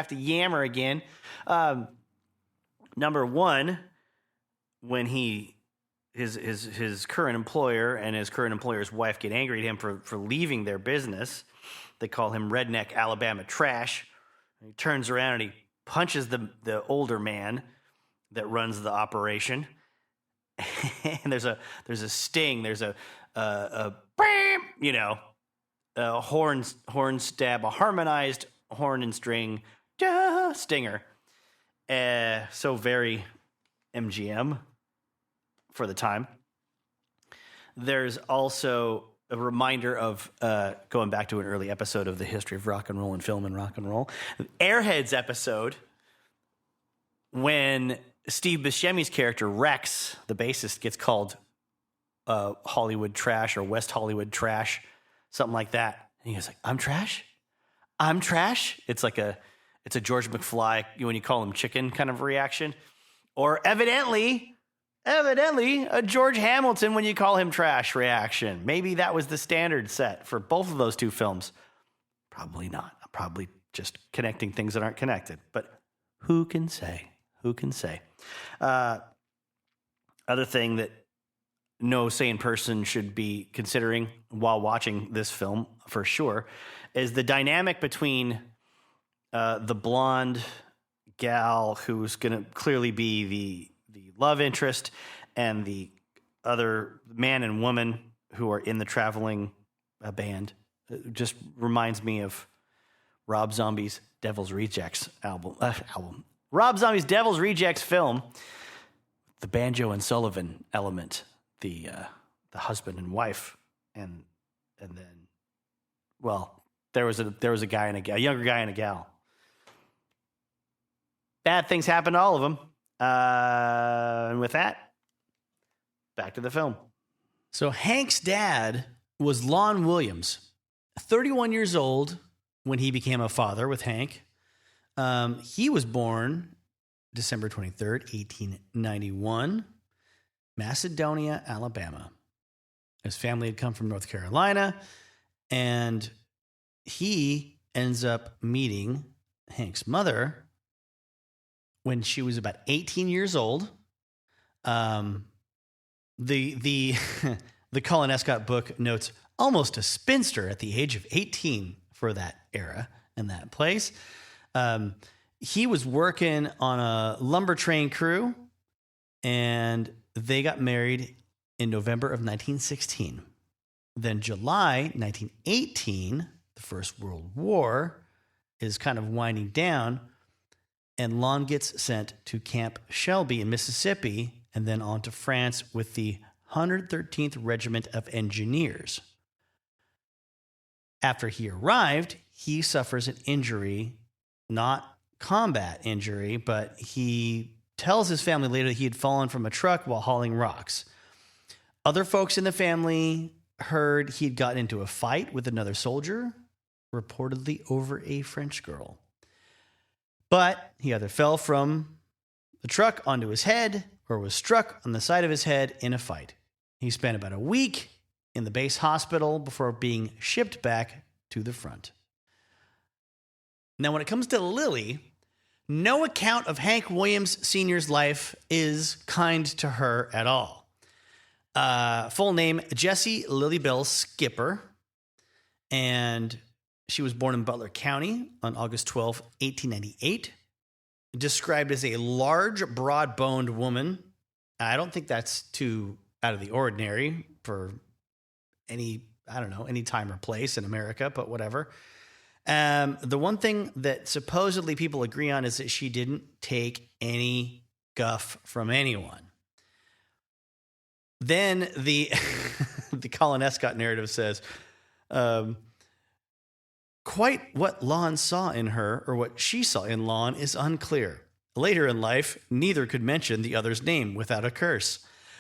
to yammer again. Number one, when he
his current employer and his current employer's wife get angry at him for leaving their business. They call him Redneck Alabama Trash. He turns around and he punches the older man that runs the operation. And there's a sting. There's a horn stab, a harmonized horn and string stinger. So very MGM for the time. There's also a reminder of going back to an early episode of the history of rock and roll and film and rock and roll. Airheads episode, when Steve Buscemi's character, Rex, the bassist, gets called Hollywood trash or West Hollywood trash, something like that. And he goes like, I'm trash? I'm trash? It's a George McFly, when you call him chicken kind of reaction. Or evidently a George Hamilton when you call him trash reaction. Maybe that was the standard set for both of those two films. Probably not. I'm probably just connecting things that aren't connected. But who can say? Who can say? Other thing that no sane person should be considering while watching this film, for sure, is the dynamic between the blonde gal who's going to clearly be the love interest and the other man and woman who are in the traveling band. It just reminds me of Rob Zombie's Devil's Rejects album. Rob Zombie's Devil's Rejects film, the Banjo and Sullivan element, the husband and wife, and then, well, there was a guy and a younger guy and a gal. Bad things happen to all of them. And with that, back to the film.
So Hank's dad was Lon Williams, 31 years old when he became a father with Hank. He was born December 23rd, 1891, Macedonia, Alabama. His family had come from North Carolina, and he ends up meeting Hank's mother when she was about 18 years old. The Colin Escott book notes almost a spinster at the age of 18 for that era and that place. He was working on a lumber train crew, and they got married in November of 1916. Then July 1918, the First World War is kind of winding down, and Lon gets sent to Camp Shelby in Mississippi and then on to France with the 113th Regiment of Engineers. After he arrived, he suffers an injury, not combat injury, but he tells his family later that he had fallen from a truck while hauling rocks. Other folks in the family heard he had gotten into a fight with another soldier, reportedly over a French girl. But he either fell from the truck onto his head or was struck on the side of his head in a fight. He spent about a week in the base hospital before being shipped back to the front. Now, when it comes to Lily, no account of Hank Williams Sr.'s life is kind to her at all. Full name, Jessie Lily Bell Skipper, and she was born in Butler County on August 12, 1898. Described as a large, broad-boned woman. I don't think that's too out of the ordinary for any time or place in America, but whatever. The one thing that supposedly people agree on is that she didn't take any guff from anyone. Then the Colin Escott narrative says, quite what Lon saw in her or what she saw in Lon is unclear. Later in life, neither could mention the other's name without a curse.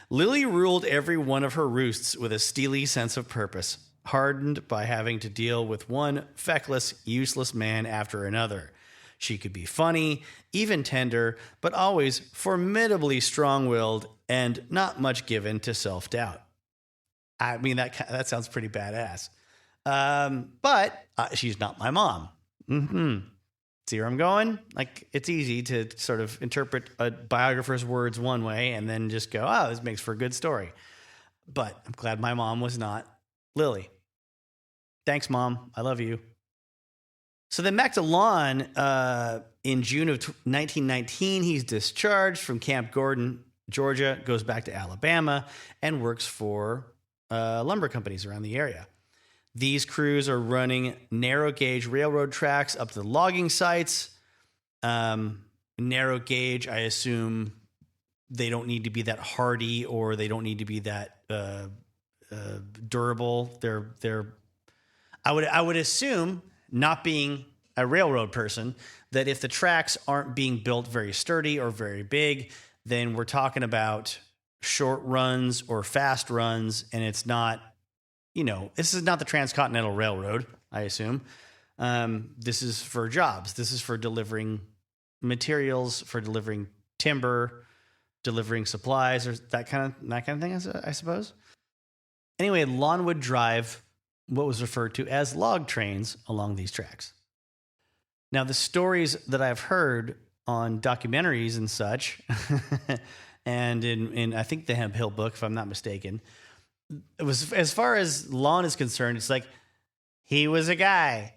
Lily ruled every one of her roosts with a steely sense of purpose, hardened by having to deal with one feckless, useless man after another. She could be funny, even tender, but always formidably strong-willed and not much given to self-doubt. I mean, that sounds pretty badass. But she's not my mom. Mm-hmm. See where I'm going? Like, it's easy to sort of interpret a biographer's words one way and then just go, oh, this makes for a good story. But I'm glad my mom was not Lily. Thanks, Mom. I love you. So then back to Lon. In June of 1919, he's discharged from Camp Gordon, Georgia, goes back to Alabama, and works for lumber companies around the area. These crews are running narrow gauge railroad tracks up to the logging sites. Narrow gauge, I assume they don't need to be that hardy or they don't need to be that durable. I would assume, not being a railroad person, that if the tracks aren't being built very sturdy or very big, then we're talking about short runs or fast runs, and it's not, this is not the Transcontinental Railroad, I assume. This is for jobs. This is for delivering materials, for delivering timber, delivering supplies, or that kind of thing, I suppose. Anyway, Lon would drive what was referred to as log trains along these tracks. Now, the stories that I've heard on documentaries and such, and in I think the Hemp Hill book, if I'm not mistaken, it was, as far as Lon is concerned, it's like, he was a guy.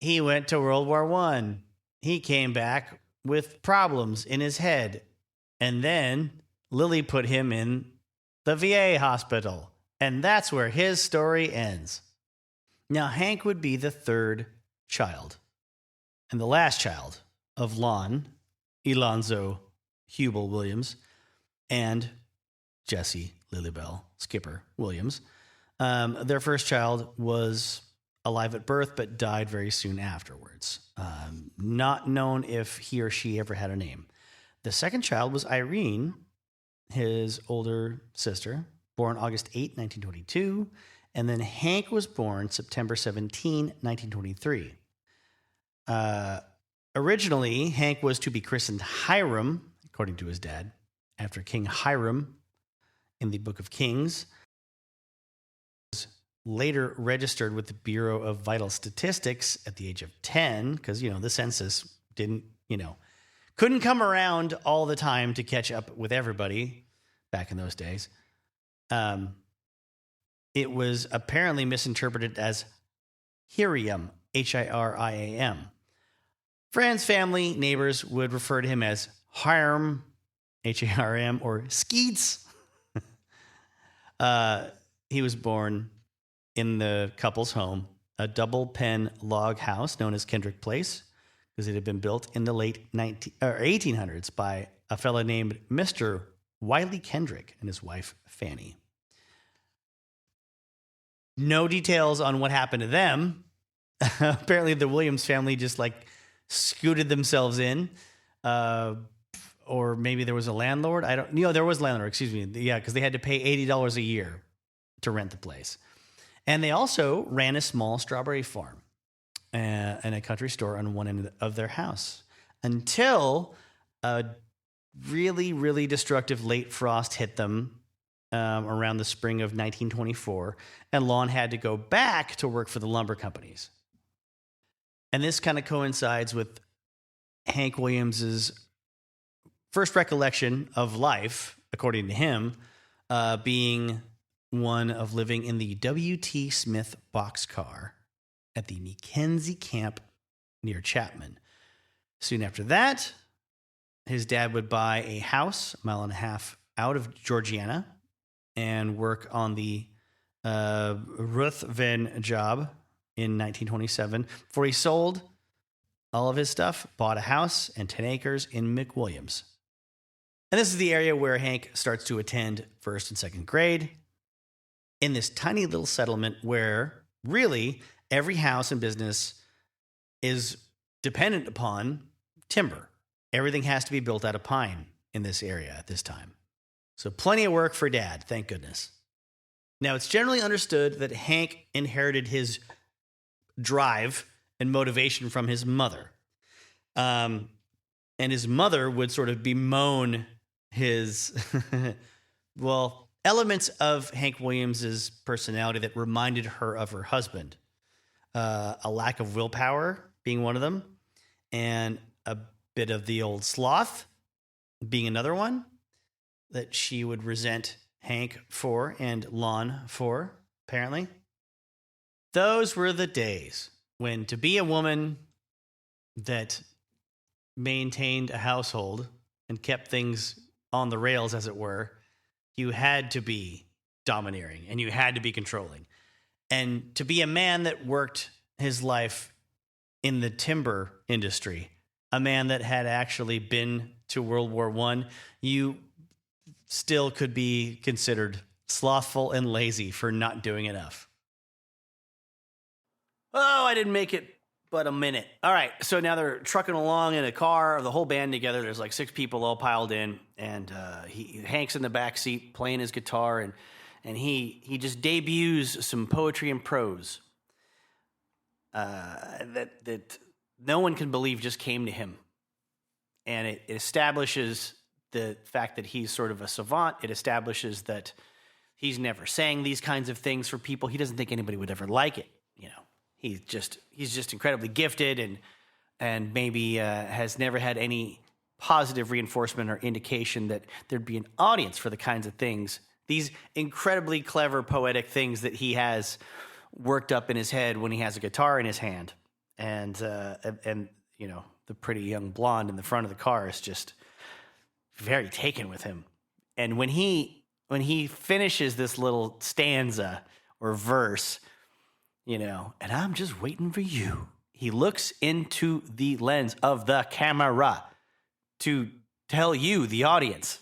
He went to World War I. He came back with problems in his head. And then Lily put him in the VA hospital. And that's where his story ends. Now, Hank would be the third child and the last child of Lon, Elonzo Hubel Williams, and Jessie Lilybell Skipper Williams. Their first child was alive at birth, but died very soon afterwards. Not known if he or she ever had a name. The second child was Irene, his older sister, born August 8, 1922. And then Hank was born September 17, 1923. Originally, Hank was to be christened Hiram, according to his dad, after King Hiram in the Book of Kings. Later registered with the Bureau of Vital Statistics at the age of 10, because, the census couldn't come around all the time to catch up with everybody back in those days. It was apparently misinterpreted as Hiriam, Hiriam. Friends, family, neighbors would refer to him as Hiram, Harm, or Skeets. He was born in the couple's home, a double-pen log house known as Kendrick Place, because it had been built in the late 1800s by a fellow named Mr. Wiley Kendrick and his wife, Fanny. No details on what happened to them. Apparently, the Williams family just scooted themselves in, or maybe there was a landlord. There was a landlord. Excuse me. Yeah, because they had to pay $80 a year to rent the place, and they also ran a small strawberry farm and a country store on one end of their house until a really, really destructive late frost hit them around the spring of 1924, and Lon had to go back to work for the lumber companies. And this kind of coincides with Hank Williams's first recollection of life, according to him, being one of living in the W.T. Smith boxcar at the Mackenzie camp near Chapman. Soon after that, his dad would buy a house a mile and a half out of Georgiana and work on the Ruthven job in 1927 before he sold all of his stuff, bought a house and 10 acres in McWilliams. And this is the area where Hank starts to attend first and second grade in this tiny little settlement where really every house and business is dependent upon timber. Everything has to be built out of pine in this area at this time. So plenty of work for Dad, thank goodness. Now, it's generally understood that Hank inherited his drive and motivation from his mother. And his mother would sort of bemoan his, elements of Hank Williams's personality that reminded her of her husband. A lack of willpower being one of them, and a bit of the old sloth being another one that she would resent Hank for and Lon for, apparently. Those were the days when to be a woman that maintained a household and kept things on the rails, as it were, you had to be domineering and you had to be controlling. And to be a man that worked his life in the timber industry, a man that had actually been to World War I, you still could be considered slothful and lazy for not doing enough. Oh, I didn't make it but a minute. All right, so now they're trucking along in a car, the whole band together. There's like 6 people all piled in, and Hank's in the back seat playing his guitar, and he just debuts some poetry and prose that no one can believe just came to him. And it establishes the fact that he's sort of a savant. It establishes that he's never sang these kinds of things for people. He doesn't think anybody would ever like it, you know. He's just incredibly gifted and maybe has never had any positive reinforcement or indication that there'd be an audience for the kinds of things, these incredibly clever poetic things that he has worked up in his head when he has a guitar in his hand. And you know, the pretty young blonde in the front of the car is just very taken with him. And when he finishes this little stanza or verse, you know, and I'm just waiting for you, he looks into the lens of the camera to tell you, the audience,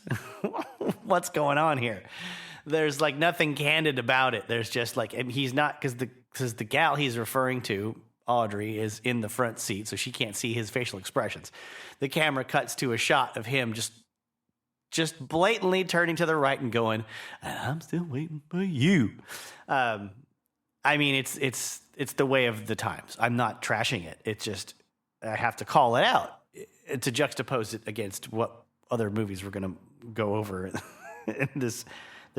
what's going on here. There's like nothing candid about it. There's just like, and he's not, because the gal he's referring to, Audrey, is in the front seat, so she can't see his facial expressions. The camera cuts to a shot of him just blatantly turning to the right and going, and I'm still waiting for you. I mean, it's the way of the times. I'm not trashing it. It's just, I have to call it out to juxtapose it against what other movies we're going to go over in this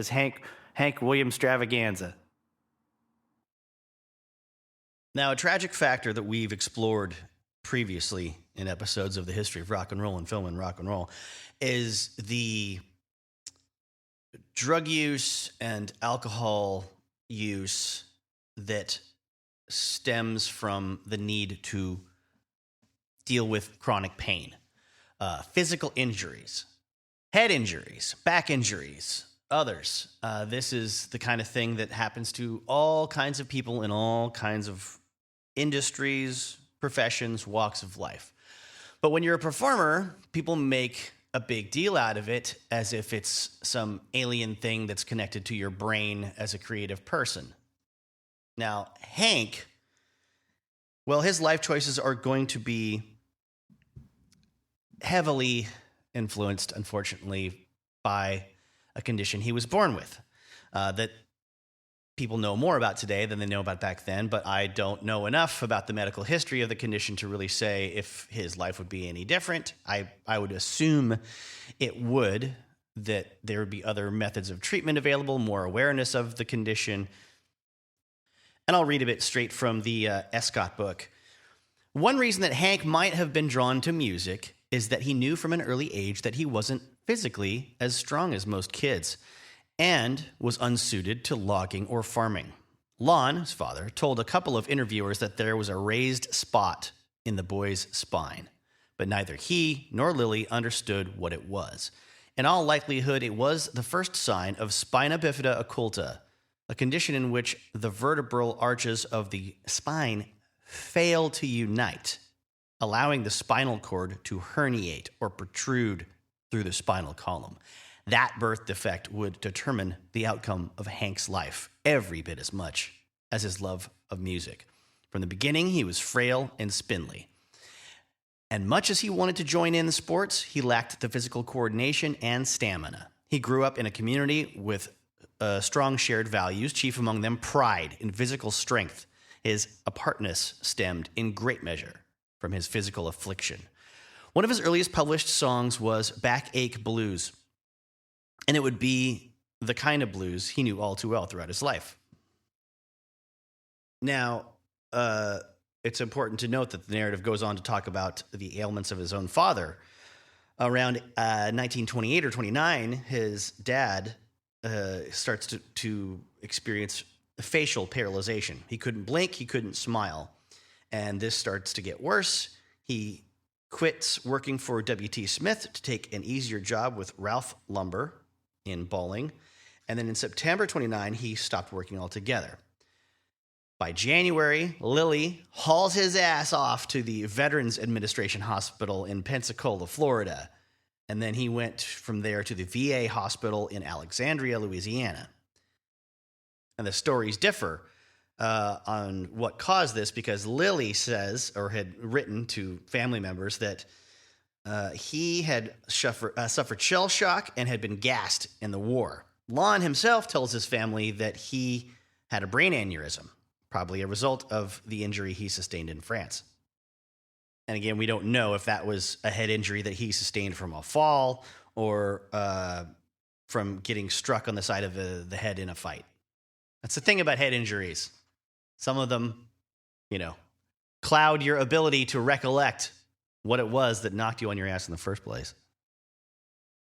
Hank Williams extravaganza.
Now, a tragic factor that we've explored previously in episodes of the history of rock and roll and film and rock and roll is the drug use and alcohol use that stems from the need to deal with chronic pain, physical injuries, head injuries, back injuries, others. This is the kind of thing that happens to all kinds of people in all kinds of industries, professions, walks of life. But when you're a performer, people make a big deal out of it as if it's some alien thing that's connected to your brain as a creative person. Now, Hank, well, his life choices are going to be heavily influenced, unfortunately, by a condition he was born with that people know more about today than they know about back then, but I don't know enough about the medical history of the condition to really say if his life would be any different. I would assume it would, that there would be other methods of treatment available, more awareness of the condition. And I'll read a bit straight from the Escott book. One reason that Hank might have been drawn to music is that he knew from an early age that he wasn't physically as strong as most kids and was unsuited to logging or farming. Lon, his father, told a couple of interviewers that there was a raised spot in the boy's spine, but neither he nor Lily understood what it was. In all likelihood, it was the first sign of spina bifida occulta, a condition in which the vertebral arches of the spine fail to unite, allowing the spinal cord to herniate or protrude through the spinal column. That birth defect would determine the outcome of Hank's life every bit as much as his love of music. From the beginning, he was frail and spindly. And much as he wanted to join in the sports, he lacked the physical coordination and stamina. He grew up in a community with strong shared values, chief among them pride in physical strength. His apartness stemmed in great measure from his physical affliction. One of his earliest published songs was Backache Blues, and it would be the kind of blues he knew all too well throughout his life. Now,
it's important to note that the narrative goes on to talk about the ailments of his own father. Around 1928 or 29, his dad starts to experience facial paralyzation. He couldn't blink, he couldn't smile. And this starts to get worse. He quits working for W.T. Smith to take an easier job with Ralph Lumber in Bowling. And then in September 29, he stopped working altogether. By January, Lilly hauls his ass off to the Veterans Administration Hospital in Pensacola, Florida. And then he went from there to the VA hospital in Alexandria, Louisiana. And the stories differ on what caused this, because Lilly says, or had written to family members, that he had suffered shell shock and had been gassed in the war. Lon himself tells his family that he had a brain aneurysm, probably a result of the injury he sustained in France. And again, we don't know if that was a head injury that he sustained from a fall or from getting struck on the side of the head in a fight. That's the thing about head injuries. Some of them, cloud your ability to recollect what it was that knocked you on your ass in the first place.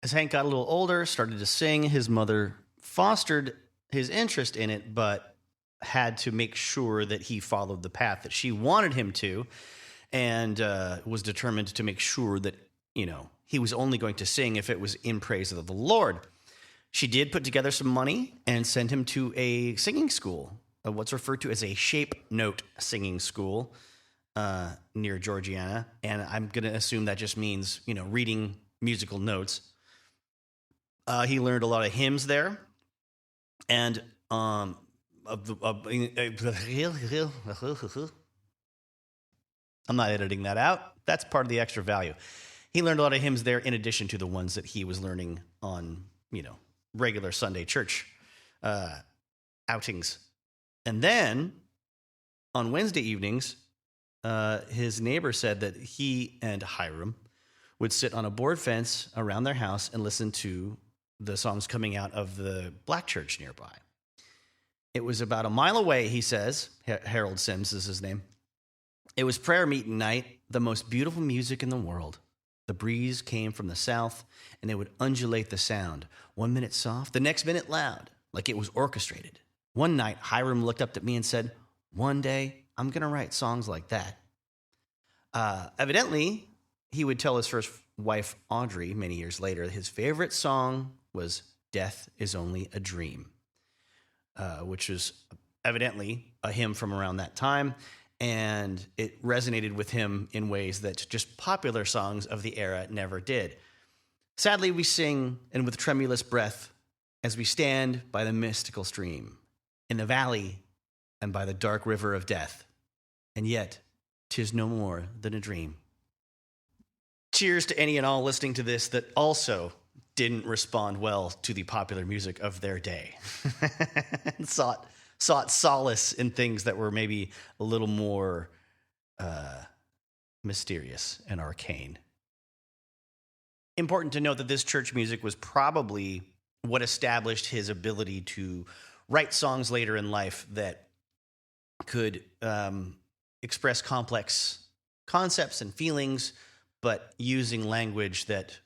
As Hank got a little older, started to sing, his mother fostered his interest in it, but had to make sure that he followed the path that she wanted him to, and was determined to make sure that, he was only going to sing if it was in praise of the Lord. She did put together some money and sent him to a singing school, what's referred to as a shape note singing school near Georgiana. And I'm going to assume that just means, reading musical notes. He learned a lot of hymns there. And I'm not editing that out. That's part of the extra value. He learned a lot of hymns there in addition to the ones that he was learning on, regular Sunday church outings. And then on Wednesday evenings, his neighbor said that he and Hiram would sit on a board fence around their house and listen to the songs coming out of the black church nearby. It was about a mile away, he says. Harold Sims is his name. It was prayer meeting night, the most beautiful music in the world. The breeze came from the south, and it would undulate the sound. 1 minute soft, the next minute loud, like it was orchestrated. One night, Hiram looked up at me and said, "One day, I'm going to write songs like that." Evidently, he would tell his first wife, Audrey, many years later, his favorite song was "Death is Only a Dream," which was evidently a hymn from around that time. And it resonated with him in ways that just popular songs of the era never did. Sadly, we sing, and with tremulous breath, as we stand by the mystical stream, in the valley and by the dark river of death. And yet, 'tis no more than a dream. Cheers to any and all listening to this that also didn't respond well to the popular music of their day. And sought solace in things that were maybe a little more mysterious and arcane. Important to note that this church music was probably what established his ability to write songs later in life that could express complex concepts and feelings, but using language that,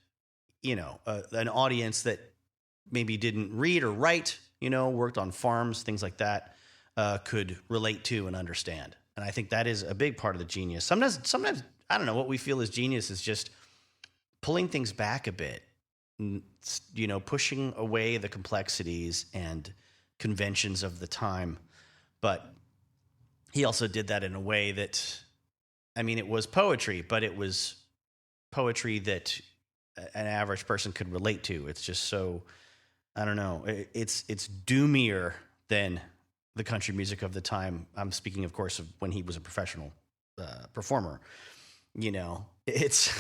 an audience that maybe didn't read or write, worked on farms, things like that, could relate to and understand. And I think that is a big part of the genius. Sometimes, I don't know, what we feel is genius is just pulling things back a bit, pushing away the complexities and conventions of the time. But he also did that in a way that, it was poetry, but it was poetry that an average person could relate to. It's just so, I don't know, it's doomier than the country music of the time. I'm speaking, of course, of when he was a professional performer. It's,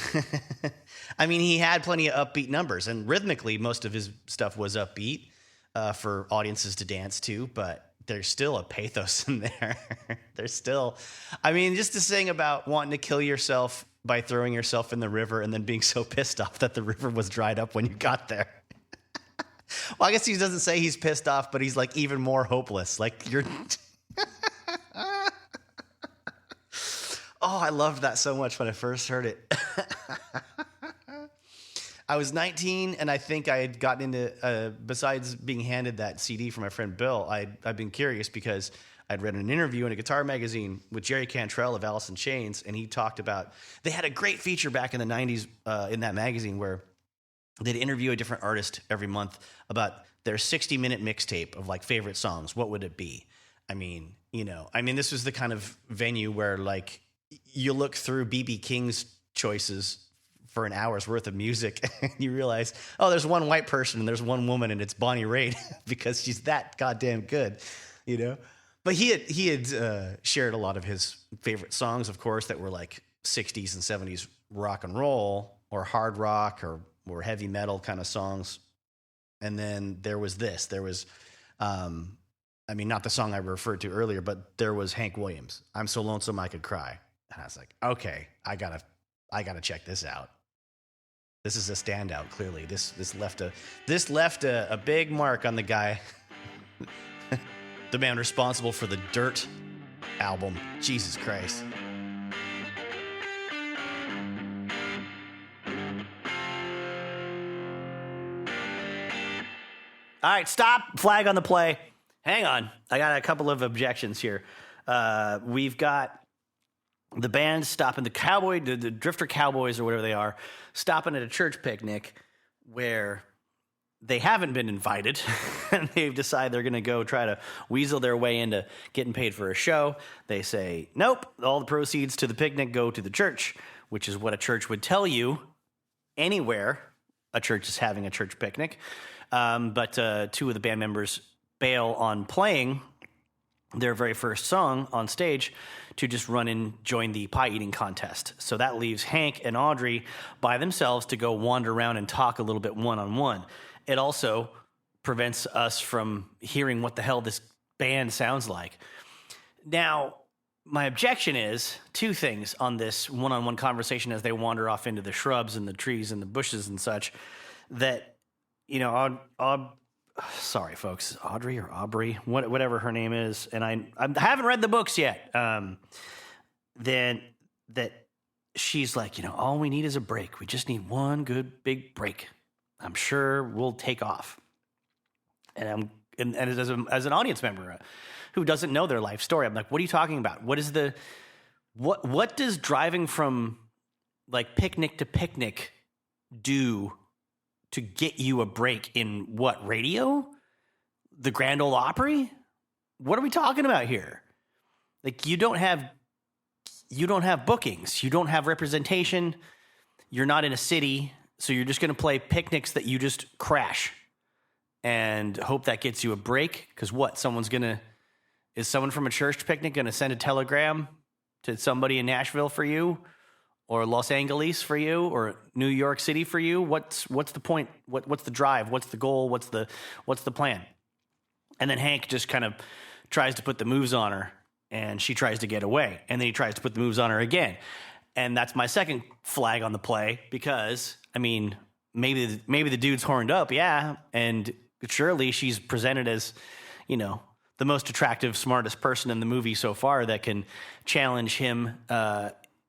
he had plenty of upbeat numbers, and rhythmically, most of his stuff was upbeat for audiences to dance to, but there's still a pathos in there. There's still, just to sing about wanting to kill yourself by throwing yourself in the river and then being so pissed off that the river was dried up when you got there. Well, I guess he doesn't say he's pissed off, but he's like even more hopeless. Like you're I loved that so much when I first heard it. I was 19, and I think I had gotten into, besides being handed that CD from my friend Bill, I'd been curious because I'd read an interview in a guitar magazine with Jerry Cantrell of Alice in Chains, and he talked about, they had a great feature back in the 90s in that magazine where they'd interview a different artist every month about their 60-minute mixtape of like favorite songs. What would it be? I mean, this was the kind of venue where like you look through B.B. King's choices for an hour's worth of music and you realize, oh, there's one white person and there's one woman and it's Bonnie Raitt because she's that goddamn good, But he had shared a lot of his favorite songs, of course, that were like 60s and 70s rock and roll or hard rock or heavy metal kind of songs. And then there was this. There was, not the song I referred to earlier, but there was Hank Williams. I'm So Lonesome I Could Cry. And I was like, okay, I gotta check this out. This is a standout. Clearly, this left a big mark on the guy, the man responsible for the Dirt album. Jesus Christ. All right, stop. Flag on the play. Hang on. I got a couple of objections here. We've got the band stopping the Drifter Cowboys or whatever they are, stopping at a church picnic where they haven't been invited and they've decided they're going to go try to weasel their way into getting paid for a show. They say, nope, all the proceeds to the picnic go to the church, which is what a church would tell you anywhere a church is having a church picnic. But two of the band members bail on playing their very first song on stage to just run and join the pie eating contest. So that leaves Hank and Audrey by themselves to go wander around and talk a little bit one-on-one. It also prevents us from hearing what the hell this band sounds like. Now, my objection is two things on this one-on-one conversation as they wander off into the shrubs and the trees and the bushes and such that, sorry, folks, Audrey or Aubrey, whatever her name is, and I haven't read the books yet. Then that she's like, all we need is a break. We just need one good big break. I'm sure we'll take off. And as an audience member who doesn't know their life story, I'm like, what are you talking about? What does driving from like picnic to picnic do to get you a break in what, radio? The Grand Ole Opry? What are we talking about here? Like you don't have bookings. You don't have representation. You're not in a city. So you're just going to play picnics that you just crash and hope that gets you a break. Cause what? Is someone from a church picnic going to send a telegram to somebody in Nashville for you? Or Los Angeles for you, or New York City for you? What's the point? What's the drive? What's the goal? What's the plan? And then Hank just kind of tries to put the moves on her, and she tries to get away, and then he tries to put the moves on her again, and that's my second flag on the play because maybe the dude's horned up, yeah, and surely she's presented as the most attractive, smartest person in the movie so far that can challenge him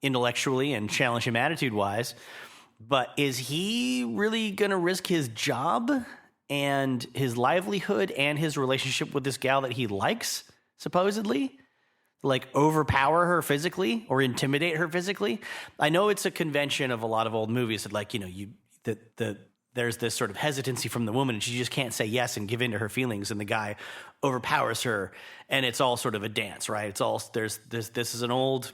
intellectually and challenge him attitude-wise, but is he really going to risk his job and his livelihood and his relationship with this gal that he likes, supposedly? Like overpower her physically or intimidate her physically? I know it's a convention of a lot of old movies that there's this sort of hesitancy from the woman and she just can't say yes and give in to her feelings and the guy overpowers her and it's all sort of a dance, right? It's all, this is an old,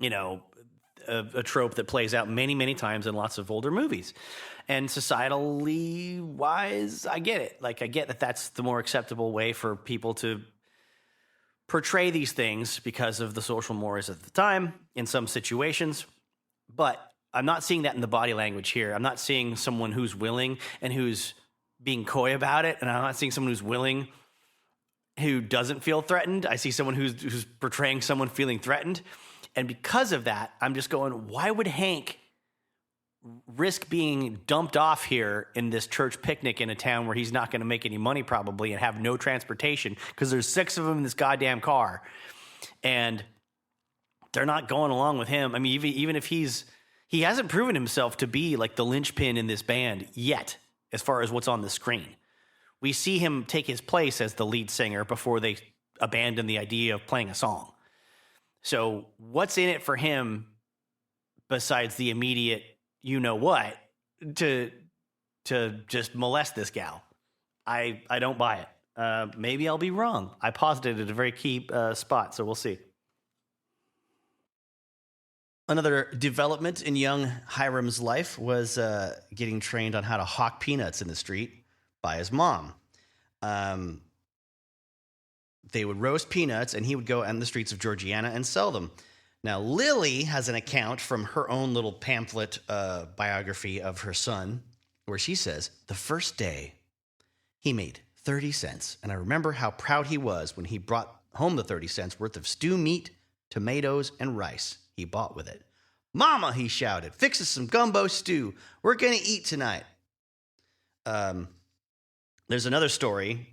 a trope that plays out many, many times in lots of older movies. And societally wise, I get it. Like, I get that that's the more acceptable way for people to portray these things because of the social mores at the time in some situations. But I'm not seeing that in the body language here. I'm not seeing someone who's willing and who's being coy about it. And I'm not seeing someone who's willing who doesn't feel threatened. I see someone who's portraying someone feeling threatened. And because of that, I'm just going, why would Hank risk being dumped off here in this church picnic in a town where he's not going to make any money probably and have no transportation because there's 6 of them in this goddamn car. And
they're not going along with him. I mean, even if he hasn't proven himself to be like the linchpin in this band yet, as far as what's on the screen. We see him take his place as the lead singer before they abandon the idea of playing a song. So what's in it for him besides the immediate, you-know-what, to just molest this gal? I don't buy it. Maybe I'll be wrong. I posited at a very key spot, so we'll see. Another development in young Hiram's life was getting trained on how to hawk peanuts in the street by his mom. They would roast peanuts, and he would go on the streets of Georgiana and sell them. Now, Lily has an account from her own little pamphlet biography of her son, where she says, the first day he made 30 cents, and I remember how proud he was when he brought home the 30 cents worth of stew meat, tomatoes, and rice he bought with it. Mama, he shouted, fix us some gumbo stew. We're going to eat tonight. There's another story,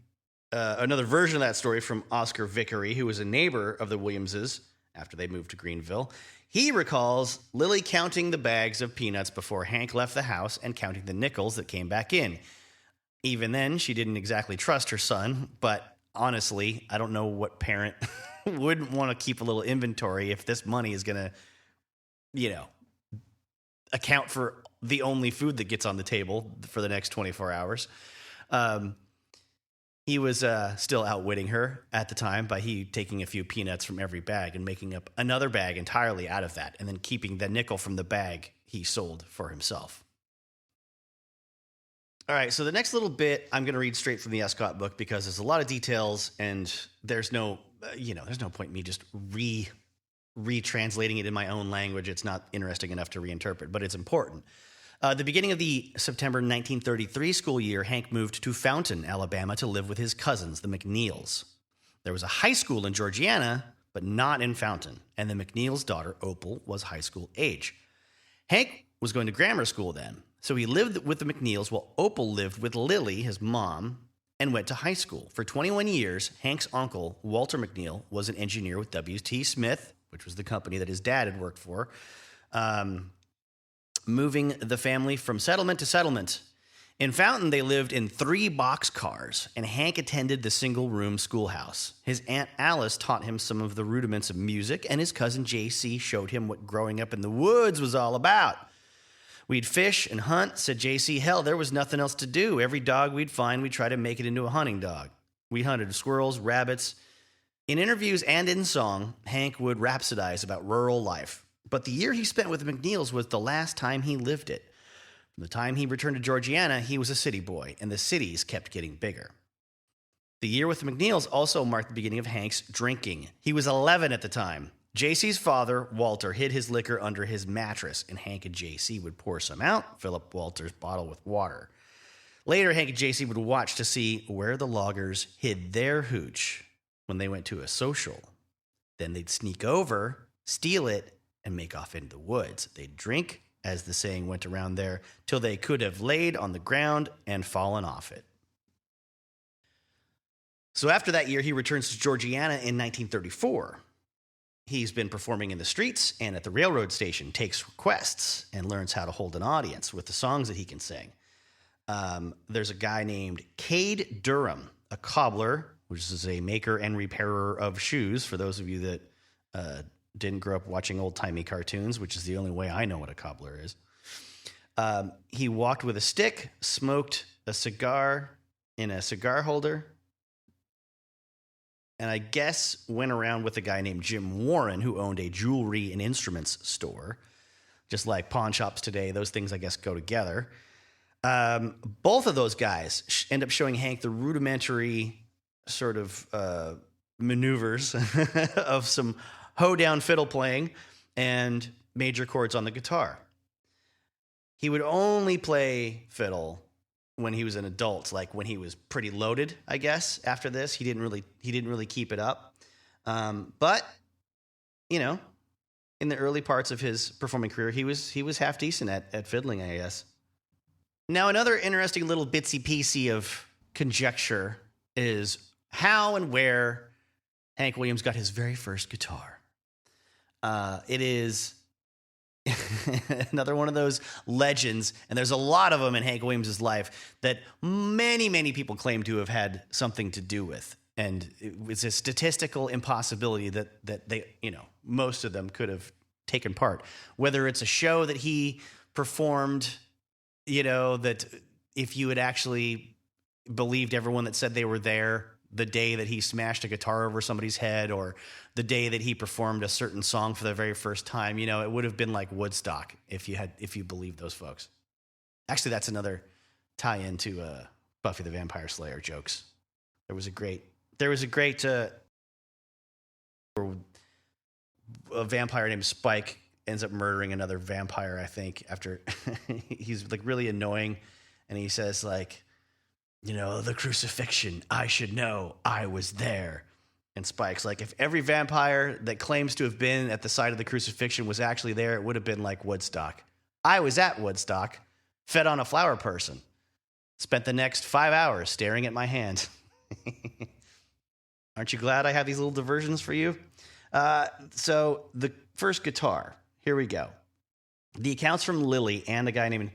another version of that story from Oscar Vickery, who was a neighbor of the Williamses after they moved to Greenville. He recalls Lily counting the bags of peanuts before Hank left the house and counting the nickels that came back in. Even then, she didn't exactly trust her son, but honestly, I don't know what parent wouldn't want to keep a little inventory if this money is going to, account for the only food that gets on the table for the next 24 hours. He was still outwitting her at the time by taking a few peanuts from every bag and making up another bag entirely out of that, and then keeping the nickel from the bag he sold for himself. All right, so the next little bit, I'm going to read straight from the Escott book because there's a lot of details, and there's no point in me just retranslating it in my own language. It's not interesting enough to reinterpret, but it's important. The beginning of the September 1933 school year, Hank moved to Fountain, Alabama, to live with his cousins, the McNeils. There was a high school in Georgiana, but not in Fountain, and the McNeils' daughter, Opal, was high school age. Hank was going to grammar school then, so he lived with the McNeils while Opal lived with Lily, his mom, and went to high school. For 21 years, Hank's uncle, Walter McNeil, was an engineer with W.T. Smith, which was the company that his dad had worked for, moving the family from settlement to settlement. In Fountain, they lived in 3 boxcars, and Hank attended the single-room schoolhouse. His Aunt Alice taught him some of the rudiments of music, and his cousin J.C. showed him what growing up in the woods was all about. We'd fish and hunt, said J.C. Hell, there was nothing else to do. Every dog we'd find, we'd try to make it into a hunting dog. We hunted squirrels, rabbits. In interviews and in song, Hank would rhapsodize about rural life. But the year he spent with the McNeils was the last time he lived it. From the time he returned to Georgiana, he was a city boy, and the cities kept getting bigger. The year with the McNeils also marked the beginning of Hank's drinking. He was 11 at the time. JC's father, Walter, hid his liquor under his mattress, and Hank and JC would pour some out, fill up Walter's bottle with water. Later, Hank and JC would watch to see where the loggers hid their hooch when they went to a social. Then they'd sneak over, steal it, and make off into the woods. They'd drink, as the saying went around there, till they could have laid on the ground and fallen off it. So after that year, he returns to Georgiana in 1934. He's been performing in the streets and at the railroad station, takes requests, and learns how to hold an audience with the songs that he can sing. There's a guy named Cade Durham, a cobbler, which is a maker and repairer of shoes, for those of you that didn't grow up watching old-timey cartoons, which is the only way I know what a cobbler is. He walked with a stick, smoked a cigar in a cigar holder, and I guess went around with a guy named Jim Warren, who owned a jewelry and instruments store. Just like pawn shops today, those things, I guess, go together. Both of those guys end up showing Hank the rudimentary sort of maneuvers of some hoedown fiddle playing and major chords on the guitar. He would only play fiddle when he was an adult, like when he was pretty loaded, I guess. After this, he didn't really keep it up. But in the early parts of his performing career, he was half decent at fiddling, I guess. Now, another interesting little bitsy piecey of conjecture is how and where Hank Williams got his very first guitar. It is another one of those legends, and there's a lot of them in Hank Williams' life that many, many people claim to have had something to do with. And it's a statistical impossibility that they, most of them could have taken part. Whether it's a show that he performed, that if you had actually believed everyone that said they were there the day that he smashed a guitar over somebody's head, or the day that he performed a certain song for the very first time, it would have been like Woodstock if you believed those folks. Actually, that's another tie-in to Buffy the Vampire Slayer jokes. There was a great a vampire named Spike ends up murdering another vampire, I think, after he's like really annoying, and he says like, the crucifixion, I should know, I was there. And Spike's like, if every vampire that claims to have been at the site of the crucifixion was actually there, it would have been like Woodstock. I was at Woodstock, fed on a flower person, spent the next 5 hours staring at my hand. Aren't you glad I have these little diversions for you? So the first guitar, here we go. The accounts from Lily and a guy named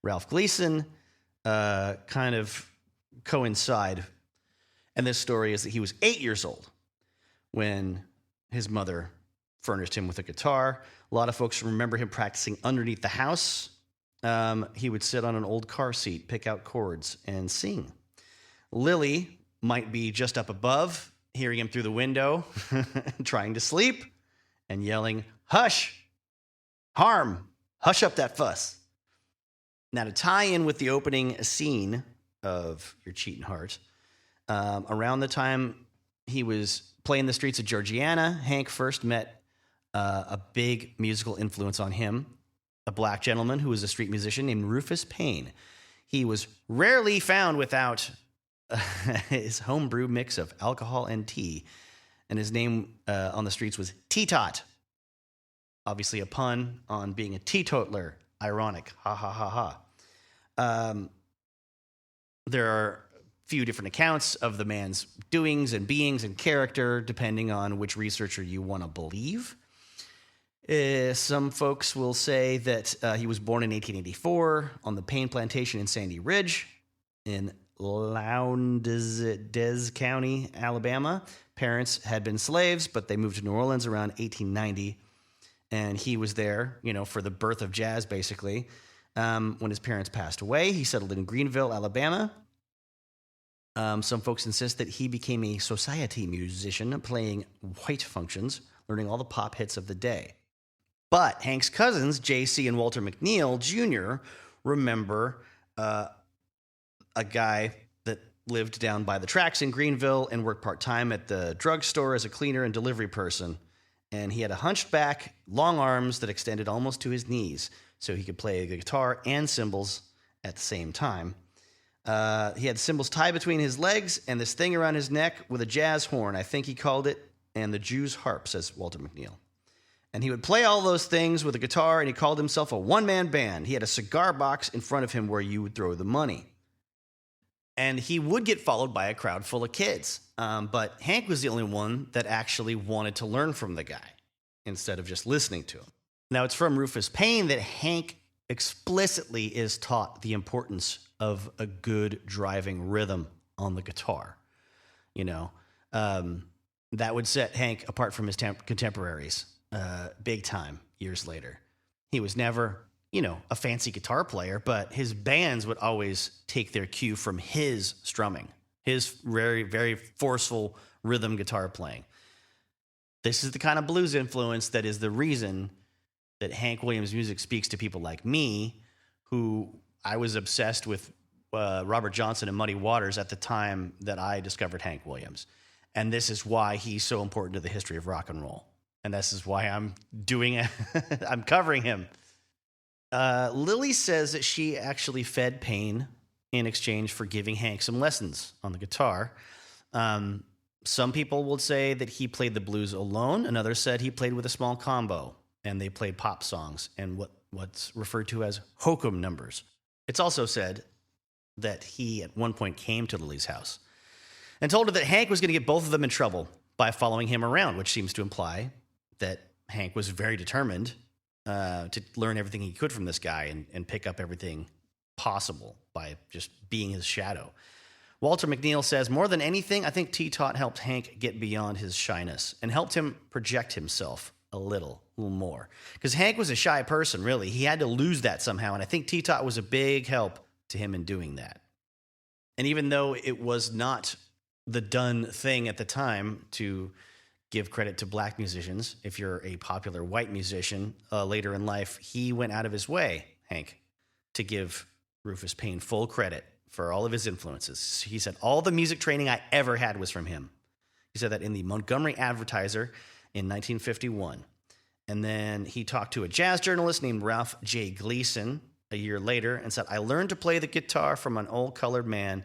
Ralph Gleason kind of coincide. And this story is that he was 8 years old when his mother furnished him with a guitar. A lot of folks remember him practicing underneath the house. He would sit on an old car seat, pick out chords, and sing. Lily might be just up above, hearing him through the window, trying to sleep, and yelling, "Hush! Harm! Hush up that fuss!" Now, to tie in with the opening scene of Your Cheatin' Heart, around the time he was playing the streets of Georgiana, Hank first met a big musical influence on him, a black gentleman who was a street musician named Rufus Payne. He was rarely found without his homebrew mix of alcohol and tea, and his name on the streets was Teetot. Obviously a pun on being a teetotaler. Ironic. Ha, ha, ha, ha. There are a few different accounts of the man's doings and beings and character, depending on which researcher you want to believe. Some folks will say that he was born in 1884 on the Payne Plantation in Sandy Ridge in Lowndes County, Alabama. Parents had been slaves, but they moved to New Orleans around 1890. And he was there, for the birth of jazz, basically. When his parents passed away, he settled in Greenville, Alabama. Some folks insist that he became a society musician, playing white functions, learning all the pop hits of the day. But Hank's cousins, J.C. and Walter McNeil Jr., remember a guy that lived down by the tracks in Greenville and worked part-time at the drugstore as a cleaner and delivery person. And he had a hunched back, long arms that extended almost to his knees, so he could play the guitar and cymbals at the same time. He had cymbals tied between his legs and this thing around his neck with a jazz horn, I think he called it, and the Jew's harp, says Walter McNeil. And he would play all those things with a guitar, and he called himself a one-man band. He had a cigar box in front of him where you would throw the money. And he would get followed by a crowd full of kids. But Hank was the only one that actually wanted to learn from the guy instead of just listening to him. Now, it's from Rufus Payne that Hank explicitly is taught the importance of a good driving rhythm on the guitar. That would set Hank apart from his contemporaries big time years later. He was never a fancy guitar player, but his bands would always take their cue from his strumming, his very, very forceful rhythm guitar playing. This is the kind of blues influence that is the reason that Hank Williams' music speaks to people like me, who I was obsessed with Robert Johnson and Muddy Waters at the time that I discovered Hank Williams. And this is why he's so important to the history of rock and roll. And this is why I'm I'm covering him. Lily says that she actually fed Payne in exchange for giving Hank some lessons on the guitar. Some people will say that he played the blues alone. Another said he played with a small combo, and they played pop songs and what's referred to as hokum numbers. It's also said that he at one point came to Lily's house and told her that Hank was going to get both of them in trouble by following him around, which seems to imply that
Hank was very determined to learn everything he could from this guy and pick up everything possible by just being his shadow. Walter McNeil says, more than anything, I think T-Tot helped Hank get beyond his shyness and helped him project himself a little more. Because Hank was a shy person, really. He had to lose that somehow, and I think T-Tot was a big help to him in doing that. And even though it was not the done thing at the time to give credit to black musicians, if you're a popular white musician later in life, he went out of his way, Hank, to give Rufus Payne full credit for all of his influences. He said, all the music training I ever had was from him. He said that in the Montgomery Advertiser in 1951. And then he talked to a jazz journalist named Ralph J. Gleason a year later and said, I learned to play the guitar from an old colored man.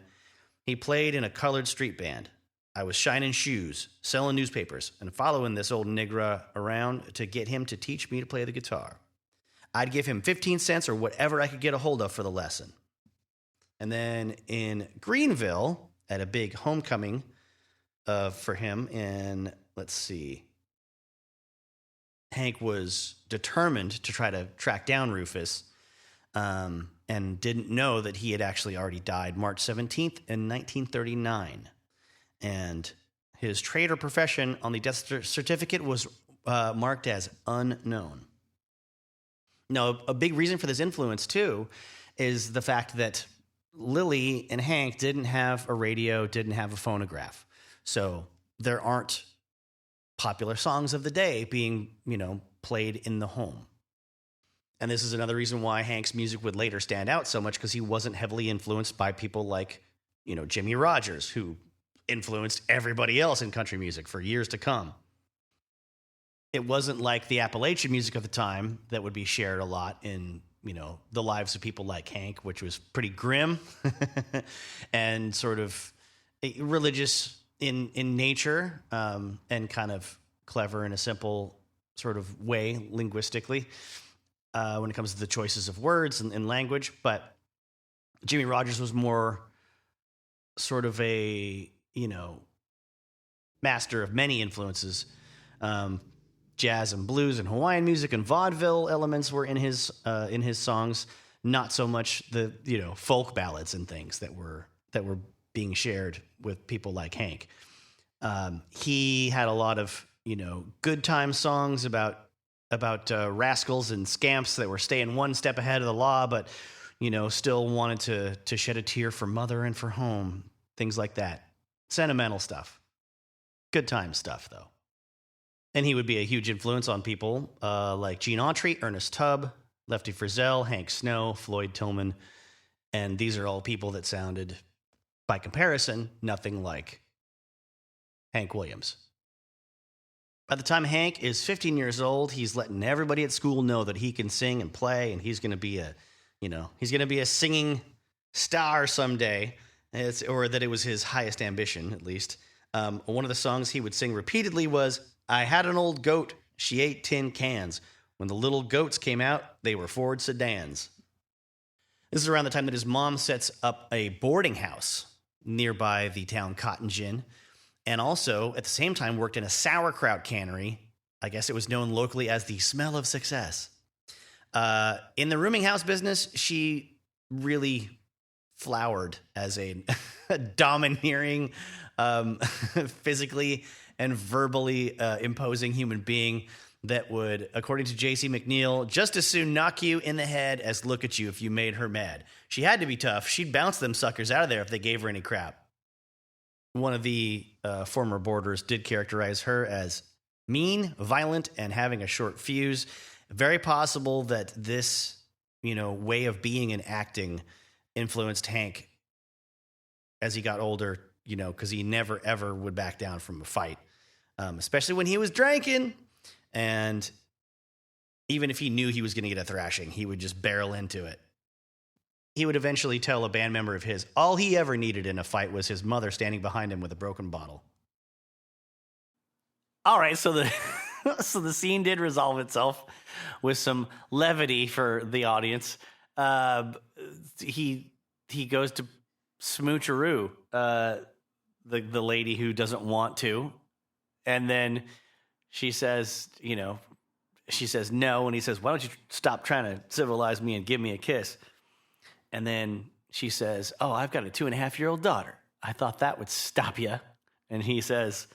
He played in a colored street band. I was shining shoes, selling newspapers, and following this old nigger around to get him to teach me to play the guitar. I'd give him 15 cents or whatever I could get a hold of for the lesson. And then in Greenville, at a big homecoming for him in, let's see, Hank was determined to try to track down Rufus and didn't know that he had actually already died March 17th in 1939. And his trade or profession on the death certificate was marked as unknown. Now, a big reason for this influence, too, is the fact that Lily and Hank didn't have a radio, didn't have a phonograph. So there aren't popular songs of the day being, played in the home. And this is another reason why Hank's music would later stand out so much, because he wasn't heavily influenced by people like, Jimmie Rodgers, who influenced everybody else in country music for years to come. It wasn't like the Appalachian music of the time that would be shared a lot in, the lives of people like Hank, which was pretty grim and sort of religious in nature and kind of clever in a simple sort of way linguistically when it comes to the choices of words and language. But Jimmie Rodgers was more sort of a, master of many influences. Jazz and blues and Hawaiian music and vaudeville elements were in his songs. Not so much the folk ballads and things that were being shared with people like Hank. He had a lot of good time songs about rascals and scamps that were staying one step ahead of the law, but still wanted to shed a tear for mother and for home. Things like that. Sentimental stuff. Good time stuff, though. And he would be a huge influence on people like Gene Autry, Ernest Tubb, Lefty Frizzell, Hank Snow, Floyd Tillman. And these are all people that sounded, by comparison, nothing like Hank Williams. By the time Hank is 15 years old, he's letting everybody at school know that he can sing and play, and he's going to be a singing star someday, or that it was his highest ambition, at least. One of the songs he would sing repeatedly was, I had an old goat, she ate tin cans. When the little goats came out, they were Ford sedans. This is around the time that his mom sets up a boarding house nearby the town Cotton Gin, and also, at the same time, worked in a sauerkraut cannery. I guess it was known locally as the Smell of Success. In the rooming house business, she really flowered as a domineering, physically and verbally imposing human being that would, according to J.C. McNeil, just as soon knock you in the head as look at you if you made her mad. She had to be tough. She'd bounce them suckers out of there if they gave her any crap. One of the former boarders did characterize her as mean, violent, and having a short fuse. Very possible that this, way of being and acting influenced Hank as he got older, because he never, ever would back down from a fight, especially when he was drinking. And even if he knew he was going to get a thrashing, he would just barrel into it. He would eventually tell a band member of his all he ever needed in a fight was his mother standing behind him with a broken bottle.
All right, so the scene did resolve itself with some levity for the audience. He goes to smoocheroo, the lady who doesn't want to, and then she says, she says no, and he says, why don't you stop trying to civilize me and give me a kiss? And then she says, oh, I've got a 2.5-year-old daughter. I thought that would stop you. And he says,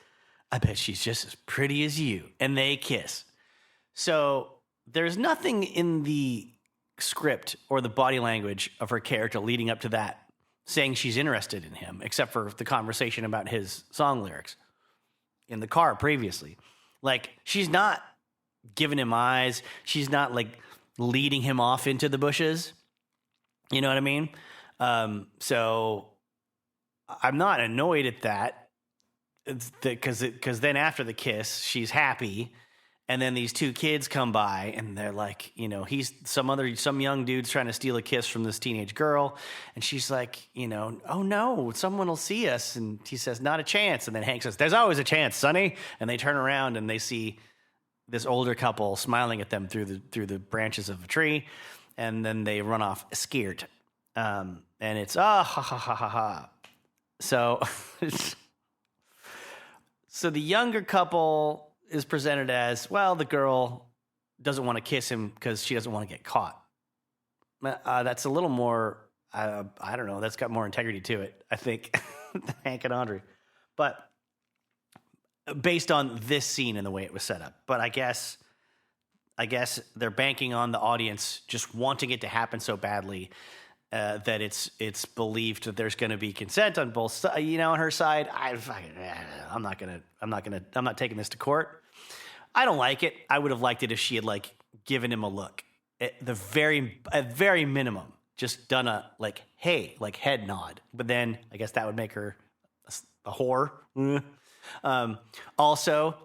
I bet she's just as pretty as you. And they kiss. So there's nothing in the script or the body language of her character leading up to that saying she's interested in him, except for the conversation about his song lyrics in the car previously. Like, she's not giving him eyes. She's not, like, leading him off into the bushes. You know what I mean? So I'm not annoyed at that, because then after the kiss, she's happy. And then these two kids come by, and they're like, you know, he's some young dude's trying to steal a kiss from this teenage girl. And she's like, you know, oh no, someone will see us. And he says, not a chance. And then Hank says, there's always a chance, Sonny. And they turn around and they see this older couple smiling at them through the branches of a tree. And then they run off scared. And it's, ha ha ha ha ha. So, so the younger couple is presented as, well, the girl doesn't want to kiss him because she doesn't want to get caught. That's a little more, I don't know, that's got more integrity to it, I think, than Hank and Audrey. But based on this scene and the way it was set up. But I guess they're banking on the audience just wanting it to happen so badly that it's believed that there's going to be consent on both, on her side. I'm not taking this to court. I don't like it. I would have liked it if she had like given him a look at very minimum, just done a like, hey, like head nod. But then I guess that would make her a whore. Also,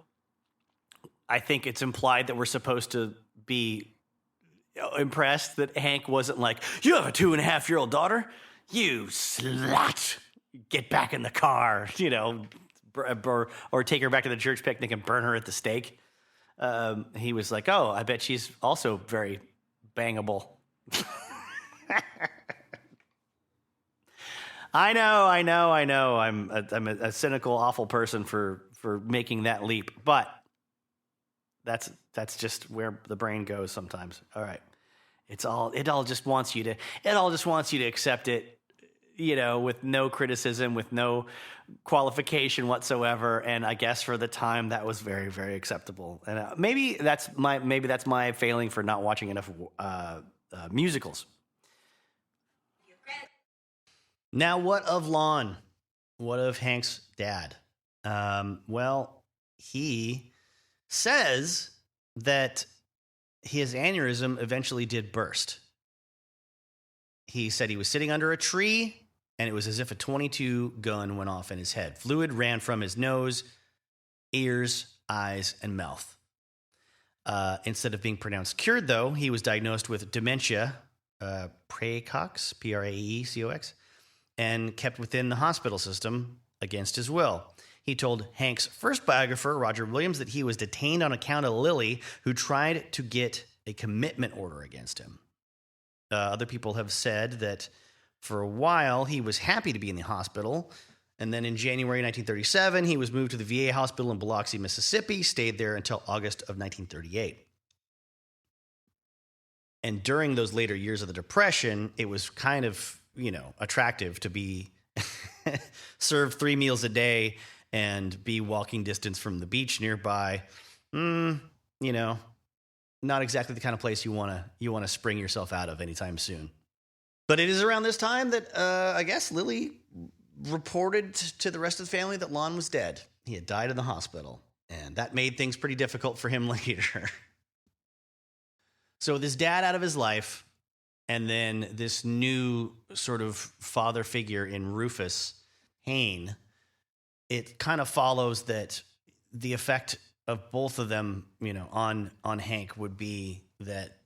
I think it's implied that we're supposed to be impressed that Hank wasn't like, you have a 2.5-year-old daughter, you slut, get back in the car, or take her back to the church picnic and burn her at the stake. He was like, oh, I bet she's also very bangable. I know. I'm a cynical, awful person for making that leap, but that's just where the brain goes sometimes. All right. It all just wants you to accept it, with no criticism, with no qualification whatsoever. And I guess for the time that was very, very acceptable. And maybe that's my failing for not watching enough musicals.
Now, what of Lon? What of Hank's dad? Well, he says that his aneurysm eventually did burst. He said he was sitting under a tree, and it was as if a .22 gun went off in his head. Fluid ran from his nose, ears, eyes, and mouth. Instead of being pronounced cured, though, he was diagnosed with dementia praecox, Praecox, and kept within the hospital system against his will. He told Hank's first biographer, Roger Williams, that he was detained on account of Lily, who tried to get a commitment order against him. Other people have said that for a while he was happy to be in the hospital, and then in January 1937, he was moved to the VA hospital in Biloxi, Mississippi, stayed there until August of 1938. And during those later years of the Depression, it was kind of, attractive to be served 3 meals a day and be walking distance from the beach nearby. Not exactly the kind of place you want to spring yourself out of anytime soon. But it is around this time that I guess Lily reported to the rest of the family that Lon was dead. He had died in the hospital, and that made things pretty difficult for him later. So with his dad out of his life, and then this new sort of father figure in Rufus Payne, it kind of follows that the effect of both of them, on Hank would be that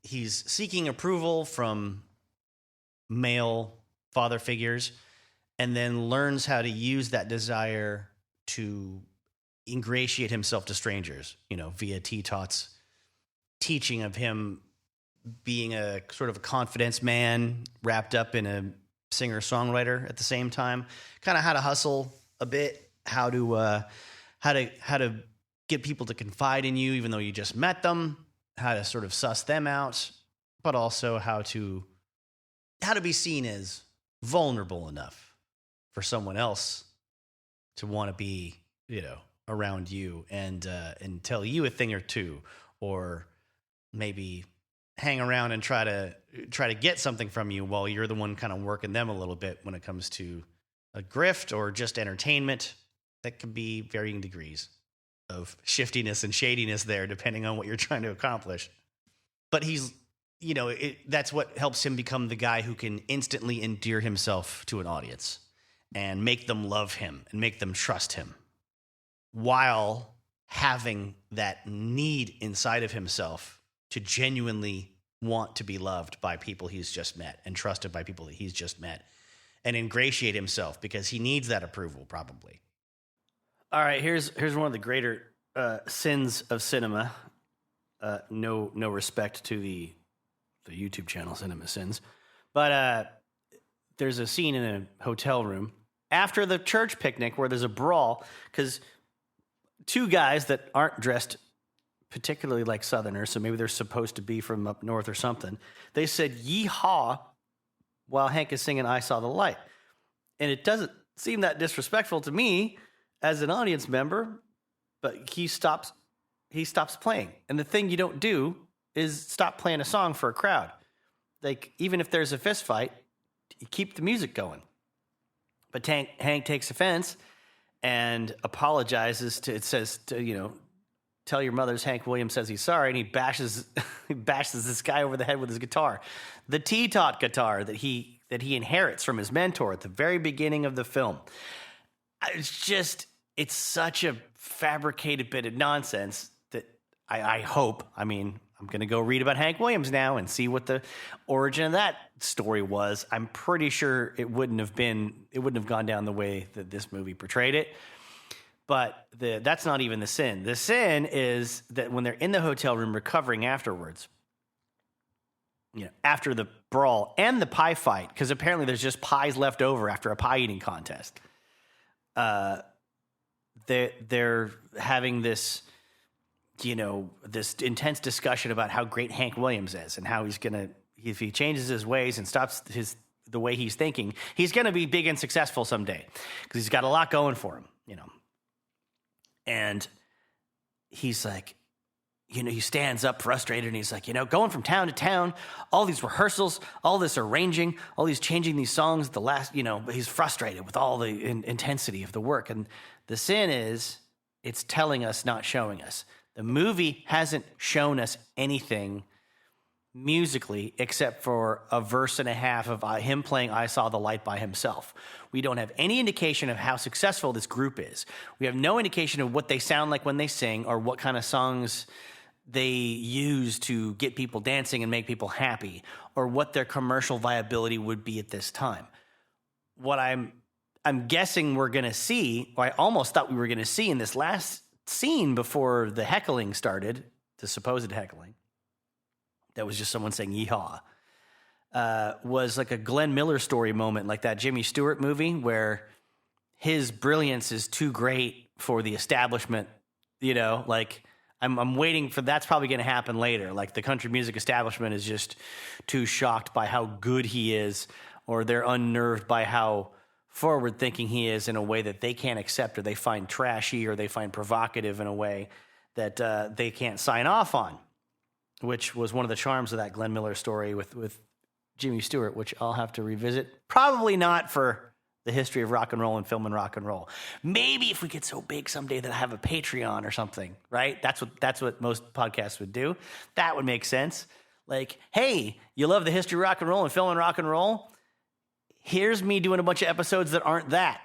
he's seeking approval from male father figures and then learns how to use that desire to ingratiate himself to strangers, via T-Tot's teaching of him being a sort of a confidence man wrapped up in a singer-songwriter at the same time, kind of how to hustle a bit, how to get people to confide in you, even though you just met them, how to sort of suss them out, but also how to be seen as vulnerable enough for someone else to want to be, around you and tell you a thing or two, or maybe hang around and try to get something from you while you're the one kind of working them a little bit when it comes to a grift or just entertainment. That can be varying degrees of shiftiness and shadiness there, depending on what you're trying to accomplish. But he's, that's what helps him become the guy who can instantly endear himself to an audience and make them love him and make them trust him, while having that need inside of himself to genuinely want to be loved by people he's just met and trusted by people that he's just met, and ingratiate himself because he needs that approval, probably. All right, here's one of the greater sins of cinema. No respect to the YouTube channel Cinema Sins, but there's a scene in a hotel room after the church picnic where there's a brawl because two guys that aren't dressed particularly like Southerners, so maybe they're supposed to be from up north or something, they said "yeehaw" while Hank is singing "I Saw the Light," and it doesn't seem that disrespectful to me as an audience member, but he stops playing. And the thing you don't do is stop playing a song for a crowd. Like, even if there's a fist fight, you keep the music going. But Hank takes offense and apologizes tell your mother's Hank Williams says he's sorry, and he bashes this guy over the head with his guitar. The T-tot guitar that he inherits from his mentor at the very beginning of the film. It's such a fabricated bit of nonsense that I hope, I'm going to go read about Hank Williams now and see what the origin of that story was. I'm pretty sure it wouldn't have gone down the way that this movie portrayed it. But that's not even the sin. The sin is that when they're in the hotel room recovering afterwards, after the brawl and the pie fight, because apparently there's just pies left over after a pie eating contest. They're having this, this intense discussion about how great Hank Williams is and how if he changes his ways and stops the way he's thinking, he's gonna be big and successful someday because he's got a lot going for him, And he's like, he stands up frustrated and he's like, going from town to town, all these rehearsals, all this arranging, all these changing these songs at the last, but he's frustrated with all the intensity of the work. And the sin is, it's telling us, not showing us. The movie hasn't shown us anything musically except for a verse and a half of him playing "I Saw the Light" by himself. We don't have any indication of how successful this group is. We have no indication of what they sound like when they sing or what kind of songs they use to get people dancing and make people happy, or what their commercial viability would be at this time. What I'm guessing we're going to see, or I almost thought we were going to see in this last scene before the heckling started, the supposed heckling, that was just someone saying "yeehaw," was like a Glenn Miller story moment, like that Jimmy Stewart movie where his brilliance is too great for the establishment. Like I'm waiting for that's probably going to happen later. Like the country music establishment is just too shocked by how good he is, or they're unnerved by how forward thinking he is in a way that they can't accept, or they find trashy, or they find provocative in a way that they can't sign off on. Which was one of the charms of that Glenn Miller story with Jimmy Stewart, which I'll have to revisit. Probably not for the history of rock and roll and film and rock and roll. Maybe if we get so big someday that I have a Patreon or something, right? That's what most podcasts would do. That would make sense. Like, hey, you love the history of rock and roll and film and rock and roll? Here's me doing a bunch of episodes that aren't that,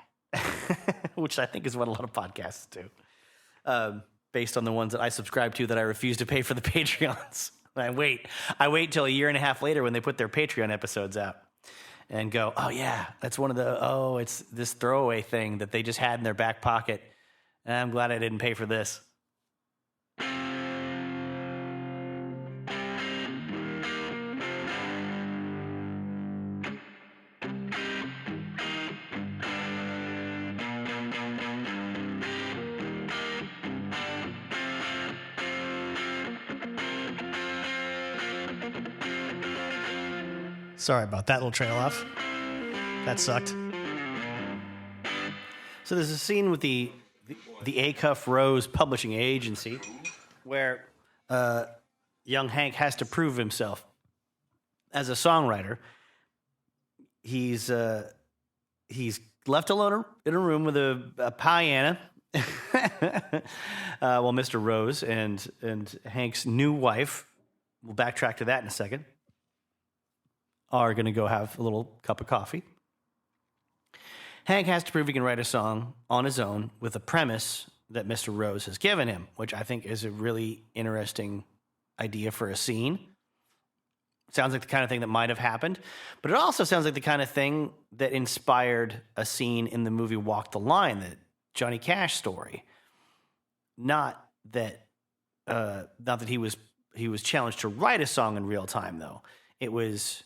which I think is what a lot of podcasts do. Based on the ones that I subscribe to that I refuse to pay for the Patreons. I wait till a year and a half later when they put their Patreon episodes out and go, oh yeah, that's one of it's this throwaway thing that they just had in their back pocket. And I'm glad I didn't pay for this. Sorry about that little trail off. That sucked. So there's a scene with the Acuff Rose Publishing Agency where young Hank has to prove himself as a songwriter. He's left alone in a room with a piano while Mr. Rose and Hank's new wife, we'll backtrack to that in a second, are going to go have a little cup of coffee. Hank has to prove he can write a song on his own with a premise that Mr. Rose has given him, which I think is a really interesting idea for a scene. Sounds like the kind of thing that might have happened, but it also sounds like the kind of thing that inspired a scene in the movie Walk the Line, the Johnny Cash story. Not that he was challenged to write a song in real time, though. It was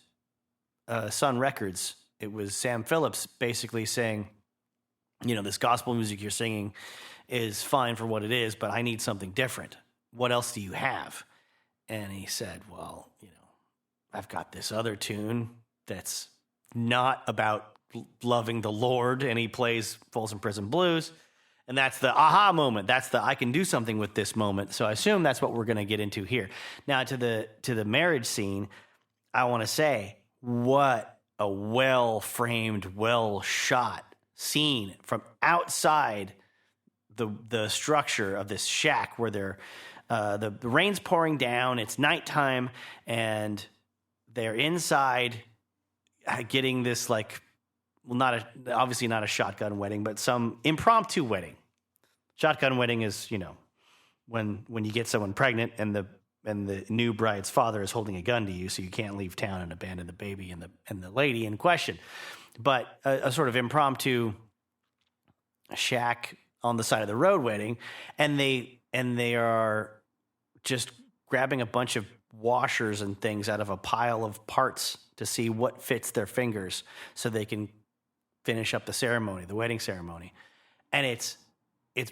Sun Records. It was Sam Phillips basically saying, this gospel music you're singing is fine for what it is, but I need something different. What else do you have? And he said, well, I've got this other tune that's not about loving the Lord, and he plays Folsom Prison Blues. And that's the aha moment. That's the I can do something with this moment. So I assume that's what we're going to get into here. Now to the marriage scene, I want to say, what a well-framed, well-shot scene from outside the structure of this shack where the rain's pouring down, it's nighttime, and they're inside getting this obviously not a shotgun wedding, but some impromptu wedding. Shotgun wedding is, when you get someone pregnant and the new bride's father is holding a gun to you, so you can't leave town and abandon the baby and the lady in question. But a sort of impromptu shack on the side of the road wedding, and they are just grabbing a bunch of washers and things out of a pile of parts to see what fits their fingers so they can finish up the wedding ceremony. And it's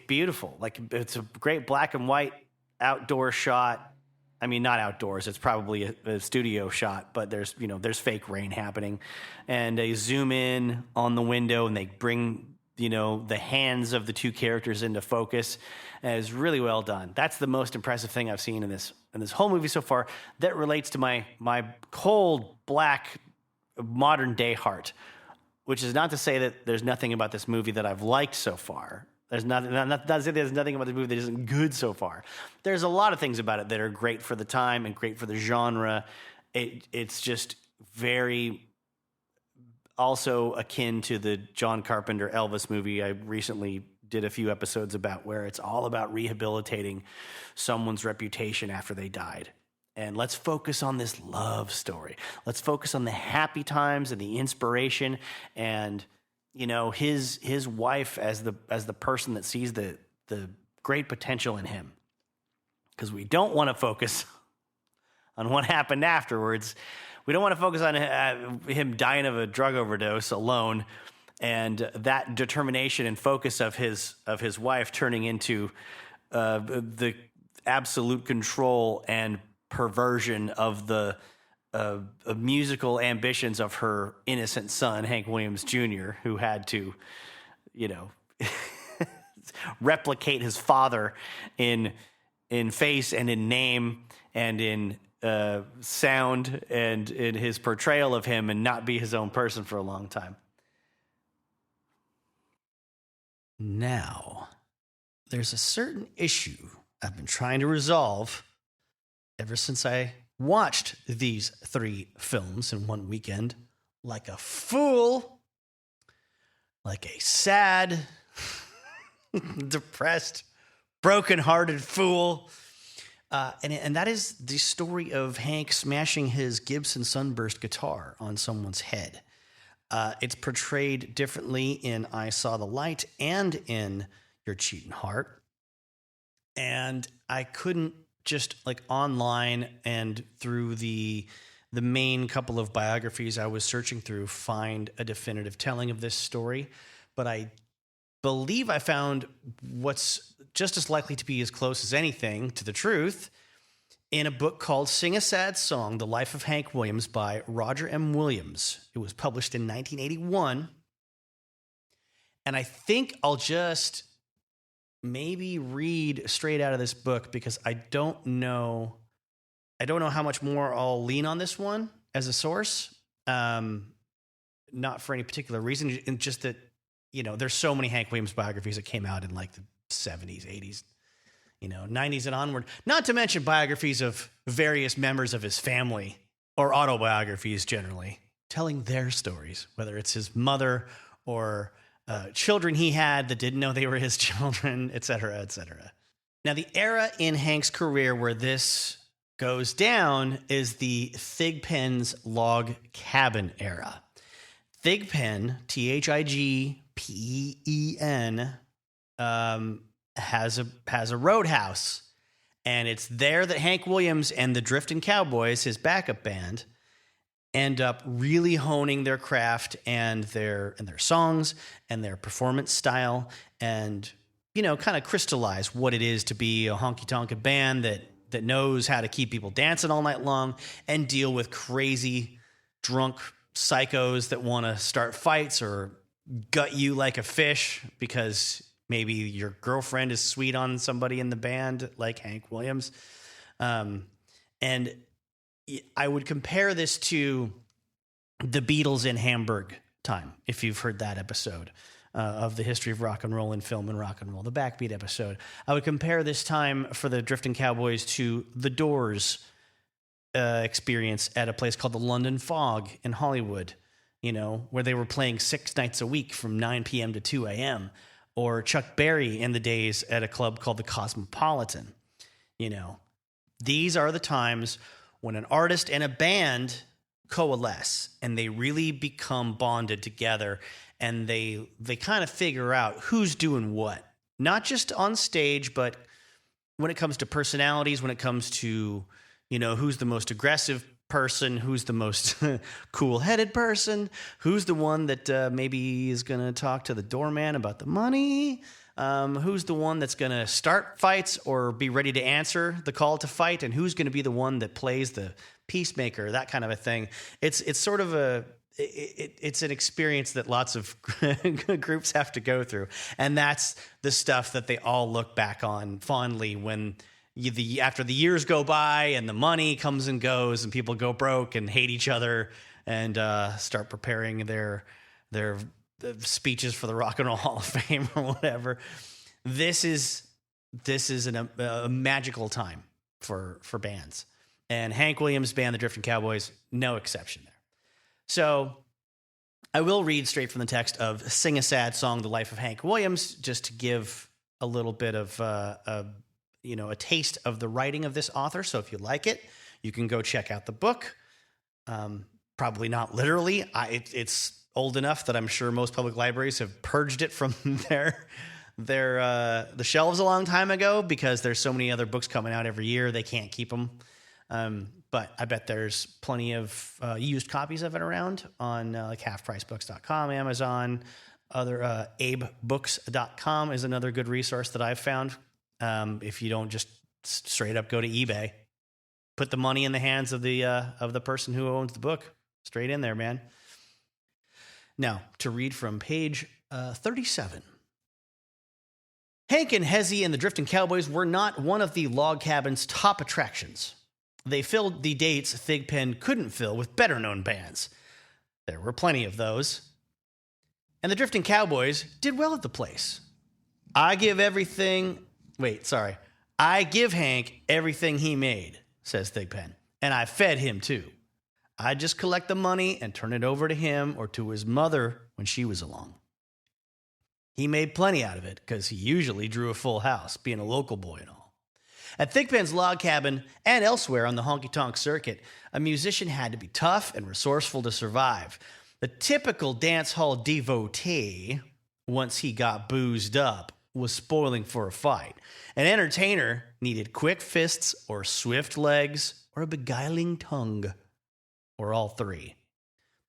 beautiful. Like, it's a great black and white outdoor shot. I mean, not outdoors. It's probably a studio shot, but there's fake rain happening, and they zoom in on the window and they bring, the hands of the two characters into focus. And it's really well done. That's the most impressive thing I've seen in this whole movie so far that relates to my cold, black, modern day heart, which is not to say that there's nothing about this movie that I've liked so far. There's nothing about the movie that isn't good so far. There's a lot of things about it that are great for the time and great for the genre. It's just very also akin to the John Carpenter Elvis movie I recently did a few episodes about, where it's all about rehabilitating someone's reputation after they died. And let's focus on this love story. Let's focus on the happy times and the inspiration, and his wife as the person that sees the great potential in him. Because we don't want to focus on what happened afterwards. We don't want to focus on him dying of a drug overdose alone, and that determination and focus of his wife turning into the absolute control and perversion of the musical ambitions of her innocent son, Hank Williams Jr., who had to, replicate his father in face and in name and in sound and in his portrayal of him, and not be his own person for a long time.
Now, there's a certain issue I've been trying to resolve ever since I watched these 3 films in one weekend, like a fool, like a sad, depressed, broken-hearted fool. And that is the story of Hank smashing his Gibson Sunburst guitar on someone's head. It's portrayed differently in I Saw the Light and in Your Cheatin' Heart. And I couldn't just online and through the main couple of biographies I was searching through find a definitive telling of this story. But I believe I found what's just as likely to be as close as anything to the truth
in a book called Sing a Sad Song, The Life of Hank Williams by Roger M. Williams. It was published in 1981. And I think I'll just maybe read straight out of this book because I don't know how much more I'll lean on this one as a source. Not for any particular reason, just that, there's so many Hank Williams biographies that came out in like the 70s, 80s, 90s and onward. Not to mention biographies of various members of his family or autobiographies generally, telling their stories, whether it's his mother or children he had that didn't know they were his children, et cetera, et cetera. Now, the era in Hank's career where this goes down is the Thigpen's log cabin era. Thigpen, Thigpen, has a roadhouse, and it's there that Hank Williams and the Driftin' Cowboys, his backup band, end up really honing their craft and their songs and their performance style, and kind of crystallize what it is to be a honky-tonk band that knows how to keep people dancing all night long and deal with crazy drunk psychos that want to start fights or gut you like a fish because maybe your girlfriend is sweet on somebody in the band like Hank Williams. And I would compare this to the Beatles in Hamburg time, if you've heard that episode of the history of rock and roll and film and rock and roll, the Backbeat episode. I would compare this time for the Driftin' Cowboys to the Doors experience at a place called the London Fog in Hollywood, where they were playing 6 nights a week from 9 p.m. to 2 a.m., or Chuck Berry in the days at a club called the Cosmopolitan. These are the times when an artist and a band coalesce and they really become bonded together, and they kind of figure out who's doing what, not just on stage, but when it comes to personalities, when it comes to, who's the most aggressive person, who's the most cool-headed person, who's the one that maybe is going to talk to the doorman about the money, who's the one that's going to start fights or be ready to answer the call to fight, and who's going to be the one that plays the peacemaker, that kind of a thing. It's sort of it's an experience that lots of groups have to go through, and that's the stuff that they all look back on fondly when after the years go by and the money comes and goes and people go broke and hate each other and start preparing their speeches for the Rock and Roll Hall of Fame or whatever. This is a magical time for bands, and Hank Williams' band, the Driftin' Cowboys, no exception there. So I will read straight from the text of Sing a Sad Song, The Life of Hank Williams, just to give a little bit of a taste of the writing of this author. So if you like it, you can go check out the book. Probably not literally. It's old enough that I'm sure most public libraries have purged it from the shelves a long time ago because there's so many other books coming out every year. They can't keep them. But I bet there's plenty of used copies of it around on like halfpricebooks.com, Amazon, other abebooks.com is another good resource that I've found. If you don't just straight up go to eBay, put the money in the hands of the person who owns the book, straight in there, man. Now, to read from page 37. Hank and Hezzy and the Driftin' Cowboys were not one of the log cabin's top attractions. They filled the dates Thigpen couldn't fill with better-known bands. There were plenty of those. And the Driftin' Cowboys did well at the place. I give Hank everything he made, says Thigpen, and I fed him too. I just collect the money and turn it over to him or to his mother when she was along. He made plenty out of it because he usually drew a full house, being a local boy and all. At Thigpen's log cabin and elsewhere on the honky-tonk circuit, a musician had to be tough and resourceful to survive. The typical dance hall devotee, once he got boozed up, was spoiling for a fight. An entertainer needed quick fists or swift legs or a beguiling tongue, or all three.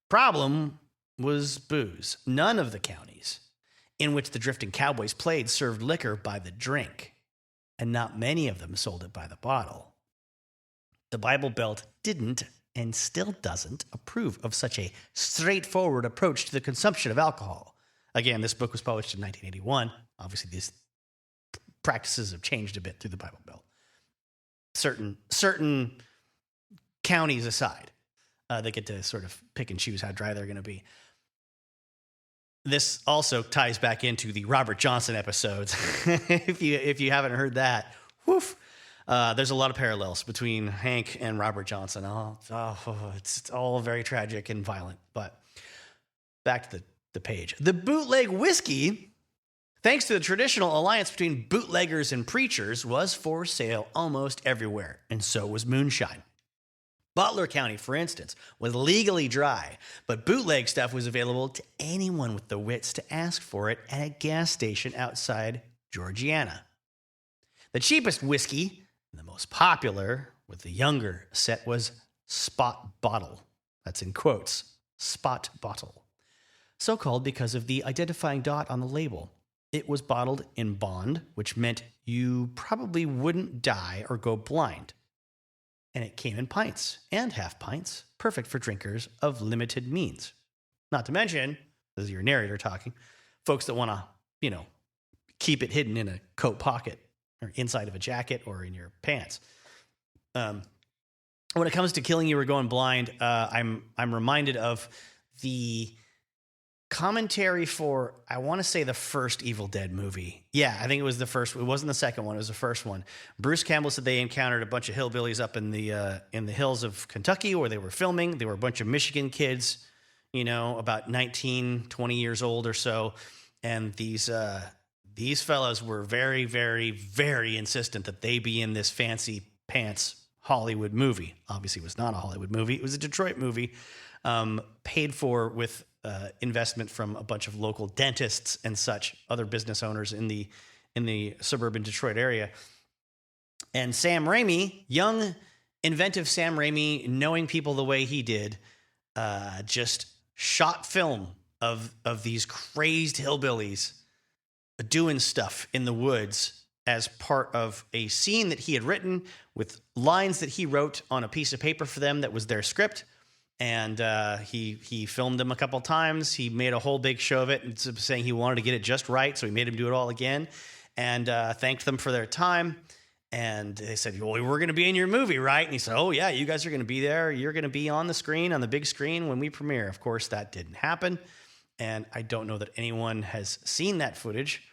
Problem was booze. None of the counties in which the Driftin' Cowboys played served liquor by the drink, and not many of them sold it by the bottle. The Bible Belt didn't and still doesn't approve of such a straightforward approach to the consumption of alcohol. Again, this book was published in 1981. Obviously, these practices have changed a bit through the Bible Belt. Certain counties aside, they get to sort of pick and choose how dry they're going to be. This also ties back into the Robert Johnson episodes. if you haven't heard that, woof. There's a lot of parallels between Hank and Robert Johnson. It's all very tragic and violent. But back to the page. The bootleg whiskey, thanks to the traditional alliance between bootleggers and preachers, was for sale almost everywhere, and so was moonshine. Butler County, for instance, was legally dry, but bootleg stuff was available to anyone with the wits to ask for it at a gas station outside Georgiana. The cheapest whiskey, and the most popular with the younger set, was Spot Bottle. That's in quotes, Spot Bottle. So called because of the identifying dot on the label. It was bottled in bond, which meant you probably wouldn't die or go blind. And it came in pints and half pints, perfect for drinkers of limited means. Not to mention, this is your narrator talking, folks that want to, keep it hidden in a coat pocket or inside of a jacket or in your pants. When it comes to killing you or going blind, I'm reminded of the commentary for, I want to say, the first Evil Dead movie. Yeah, I think it was the first. It wasn't the second one. It was the first one. Bruce Campbell said they encountered a bunch of hillbillies up in the hills of Kentucky where they were filming. They were a bunch of Michigan kids, about 19, 20 years old or so. And these fellows were very, very, very insistent that they be in this fancy pants Hollywood movie. Obviously, it was not a Hollywood movie. It was a Detroit movie, paid for with investment from a bunch of local dentists and such, other business owners in the suburban Detroit area. And Sam Raimi, young, inventive Sam Raimi, knowing people the way he did, just shot film of these crazed hillbillies doing stuff in the woods as part of a scene that he had written with lines that he wrote on a piece of paper for them that was their script. And he filmed them a couple times. He made a whole big show of it, and saying he wanted to get it just right, so he made him do it all again, and thanked them for their time. And they said, well, we're going to be in your movie, right? And he said, oh, yeah, you guys are going to be there. You're going to be on the screen, on the big screen when we premiere. Of course, that didn't happen, and I don't know that anyone has seen that footage.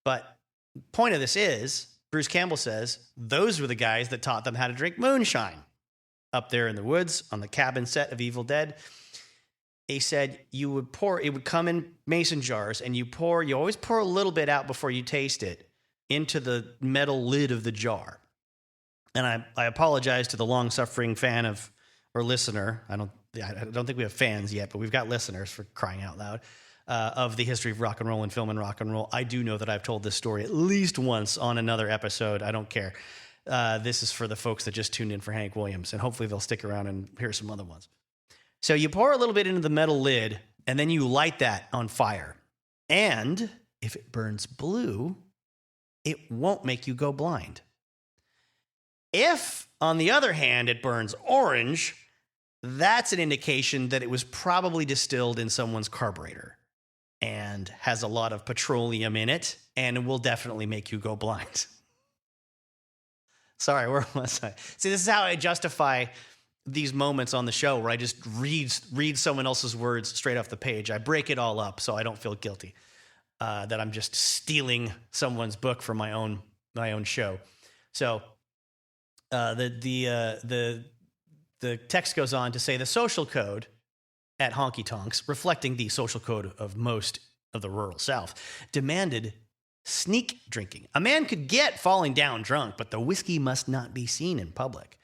But the point of this is, Bruce Campbell says, those were the guys that taught them how to drink moonshine. Up there in the woods on the cabin set of Evil Dead. He said it would come in mason jars, and you always pour a little bit out before you taste it into the metal lid of the jar. And I apologize to the long-suffering fan or listener. I don't think we have fans yet, but we've got listeners, for crying out loud, of the history of rock and roll and film and rock and roll. I do know that I've told this story at least once on another episode. I don't care. This is for the folks that just tuned in for Hank Williams, and hopefully they'll stick around and hear some other ones. So you pour a little bit into the metal lid, and then you light that on fire. And if it burns blue, it won't make you go blind. If, on the other hand, it burns orange, that's an indication that it was probably distilled in someone's carburetor and has a lot of petroleum in it, and it will definitely make you go blind. Sorry, where was I? See, this is how I justify these moments on the show where I just read someone else's words straight off the page. I break it all up so I don't feel guilty that I'm just stealing someone's book for my own show. So the text goes on to say the social code at Honky Tonks, reflecting the social code of most of the rural South, demanded sneak drinking. A man could get falling down drunk, but the whiskey must not be seen in public.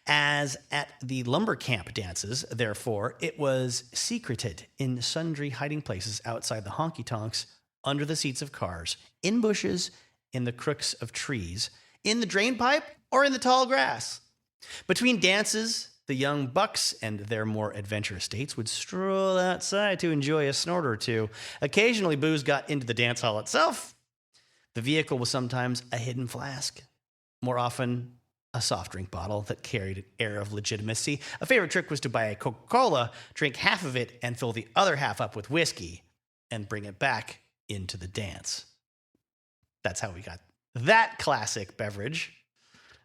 As at the lumber camp dances, therefore, it was secreted in sundry hiding places outside the honky tonks, under the seats of cars, in bushes, in the crooks of trees, in the drain pipe, or in the tall grass. Between dances, the young bucks and their more adventurous dates would stroll outside to enjoy a snort or two. Occasionally, booze got into the dance hall itself. The vehicle was sometimes a hidden flask. More often, a soft drink bottle that carried an air of legitimacy. A favorite trick was to buy a Coca-Cola, drink half of it, and fill the other half up with whiskey, and bring it back into the dance. That's how we got that classic beverage.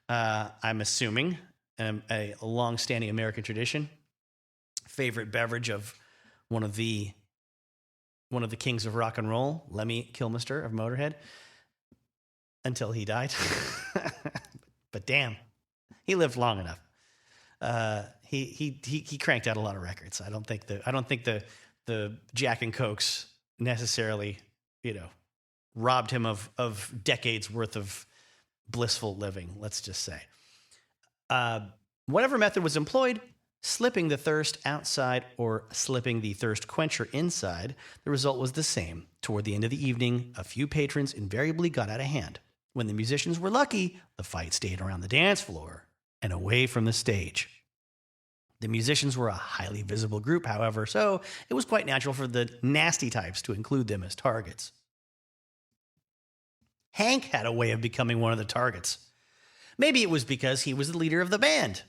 I'm assuming a long-standing American tradition. Favorite beverage of one of the kings of rock and roll, Lemmy Kilmister of Motorhead, until he died. But damn, he lived long enough. He cranked out a lot of records. I don't think the Jack and Cokes necessarily, robbed him of decades worth of blissful living. Let's just say, whatever method was employed, slipping the thirst outside or slipping the thirst quencher inside, the result was the same. Toward the end of the evening, a few patrons invariably got out of hand. When the musicians were lucky, the fight stayed around the dance floor and away from the stage. The musicians were a highly visible group, however, so it was quite natural for the nasty types to include them as targets. Hank had a way of becoming one of the targets. Maybe it was because he was the leader of the band.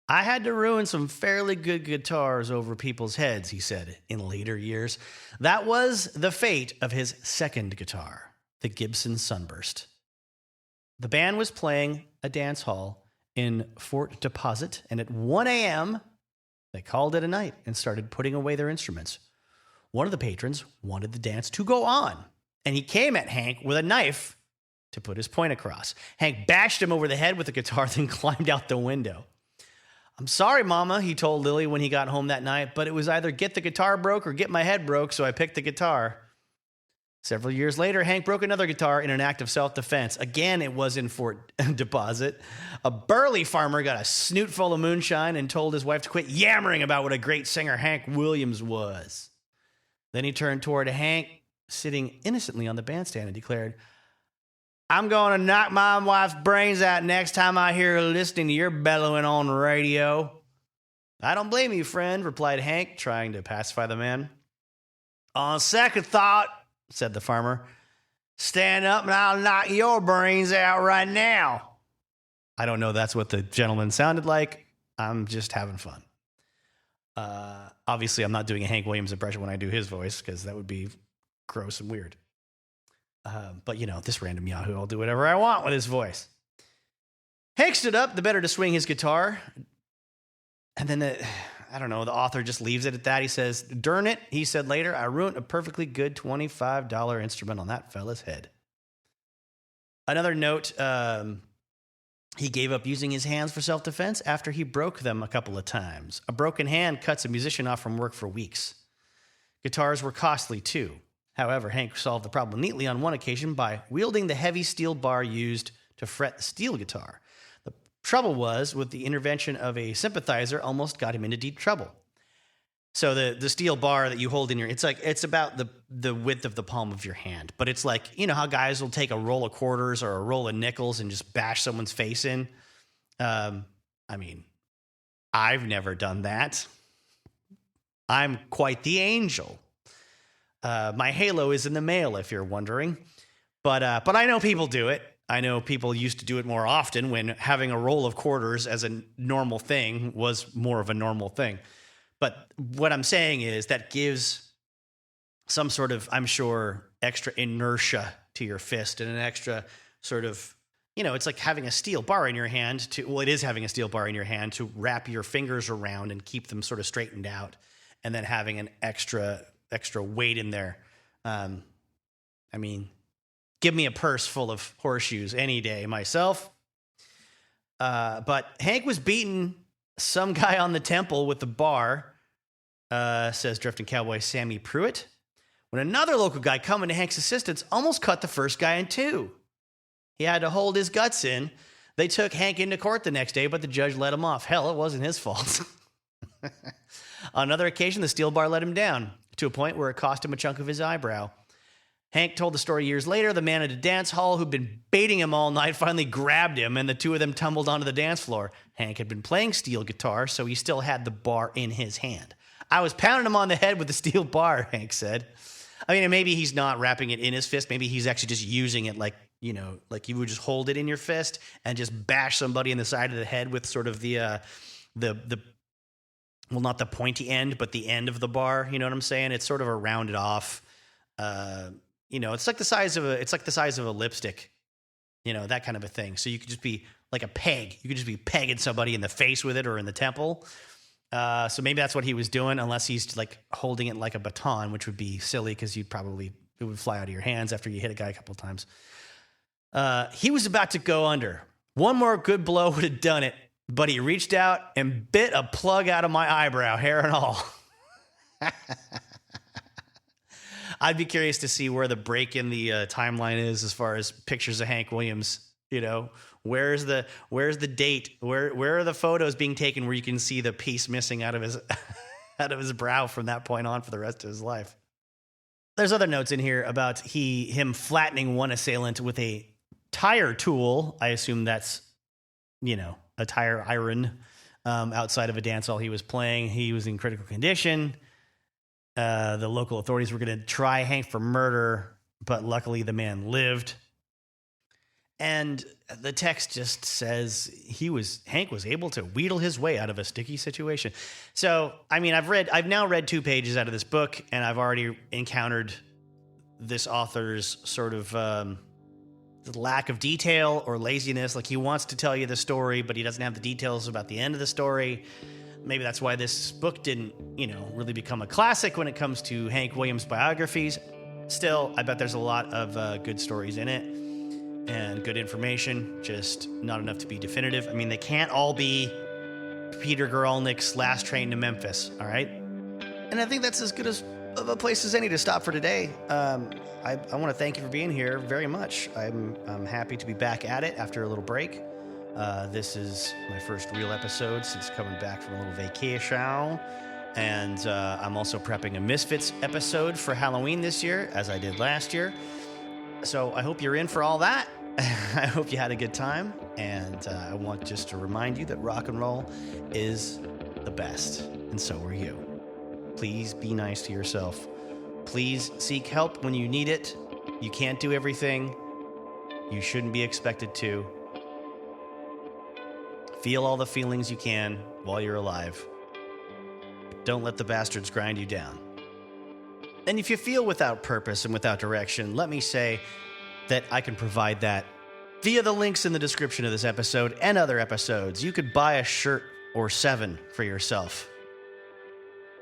I had to ruin some fairly good guitars over people's heads, he said in later years. That was the fate of his second guitar, the Gibson Sunburst. The band was playing a dance hall in Fort Deposit, and at 1 a.m., they called it a night and started putting away their instruments. One of the patrons wanted the dance to go on, and he came at Hank with a knife to put his point across. Hank bashed him over the head with the guitar, then climbed out the window. I'm sorry, Mama, he told Lily when he got home that night, but it was either get the guitar broke or get my head broke, so I picked the guitar. Several years later, Hank broke another guitar in an act of self-defense. Again, it was in Fort Deposit. A burly farmer got a snoot full of moonshine and told his wife to quit yammering about what a great singer Hank Williams was. Then he turned toward Hank, sitting innocently on the bandstand, and declared, I'm going to knock my wife's brains out next time I hear her listening to your bellowing on the radio. I don't blame you, friend, replied Hank, trying to pacify the man. On second thought, said the farmer, stand up and I'll knock your brains out right now. I don't know that's what the gentleman sounded like. I'm just having fun. Obviously, I'm not doing a Hank Williams impression when I do his voice because that would be gross and weird. But, this random Yahoo, I'll do whatever I want with his voice. Hank stood up, the better to swing his guitar. And then the author just leaves it at that. He says, darn it, he said later, I ruined a perfectly good $25 instrument on that fella's head. Another note, he gave up using his hands for self-defense after he broke them a couple of times. A broken hand cuts a musician off from work for weeks. Guitars were costly, too. However, Hank solved the problem neatly on one occasion by wielding the heavy steel bar used to fret the steel guitar. The trouble was, with the intervention of a sympathizer, almost got him into deep trouble. So the steel bar that you hold in it's about the width of the palm of your hand. But it's like, how guys will take a roll of quarters or a roll of nickels and just bash someone's face in? I've never done that. I'm quite the angel. My halo is in the mail, if you're wondering. But I know people do it. I know people used to do it more often when having a roll of quarters as a normal thing was more of a normal thing. But what I'm saying is that gives some sort of, I'm sure, extra inertia to your fist and an extra sort of, it's like having a steel bar in your hand it is having a steel bar in your hand to wrap your fingers around and keep them sort of straightened out, and then having an extra weight in there. Give me a purse full of horseshoes any day myself. But Hank was beating some guy on the temple with the bar, says drifting cowboy Sammy Pruitt, when another local guy coming to Hank's assistance almost cut the first guy in two. He had to hold his guts in. They took Hank into court the next day, but the judge let him off. Hell, it wasn't his fault. On another occasion, the steel bar let him down to a point where it cost him a chunk of his eyebrow. Hank told the story years later. The man at a dance hall who'd been baiting him all night finally grabbed him, and the two of them tumbled onto the dance floor. Hank had been playing steel guitar, so he still had the bar in his hand. I was pounding him on the head with the steel bar, Hank said. Maybe he's not wrapping it in his fist. Maybe he's actually just using it like like you would just hold it in your fist and just bash somebody in the side of the head with sort of the well, not the pointy end, but the end of the bar. You know what I'm saying? It's sort of a rounded off, it's like the size of a lipstick, that kind of a thing. So you could just be like a peg. You could just be pegging somebody in the face with it or in the temple. So maybe that's what he was doing, unless he's like holding it like a baton, which would be silly because it would fly out of your hands after you hit a guy a couple of times. He was about to go under. One more good blow would have done it, but he reached out and bit a plug out of my eyebrow, hair and all. I'd be curious to see where the break in the timeline is as far as pictures of Hank Williams. Where's the date? Where are the photos being taken where you can see the piece missing out of his brow from that point on for the rest of his life? There's other notes in here about him flattening one assailant with a tire tool. I assume that's, a tire iron outside of a dance hall he was playing. He was in critical condition. The local authorities were going to try Hank for murder, but luckily the man lived. And the text just says Hank was able to wheedle his way out of a sticky situation. So, I mean, I've now read 2 pages out of this book, and I've already encountered this author's sort of lack of detail or laziness. Like, he wants to tell you the story, but he doesn't have the details about the end of the story. Maybe that's why this book didn't, really become a classic when it comes to Hank Williams biographies. Still, I bet there's a lot of good stories in it and good information, just not enough to be definitive. I mean, they can't all be Peter Guralnick's Last Train to Memphis, all right? And I think that's as good of a place as any to stop for today. I want to thank you for being here very much. I'm happy to be back at it after a little break. This is my first real episode since coming back from a little vacation. And I'm also prepping a Misfits episode for Halloween this year, as I did last year. So I hope you're in for all that. I hope you had a good time. And I want just to remind you that rock and roll is the best. And so are you. Please be nice to yourself. Please seek help when you need it. You can't do everything. You shouldn't be expected to. Feel all the feelings you can while you're alive. Don't let the bastards grind you down. And if you feel without purpose and without direction, let me say that I can provide that via the links in the description of this episode and other episodes. You could buy a shirt or 7 for yourself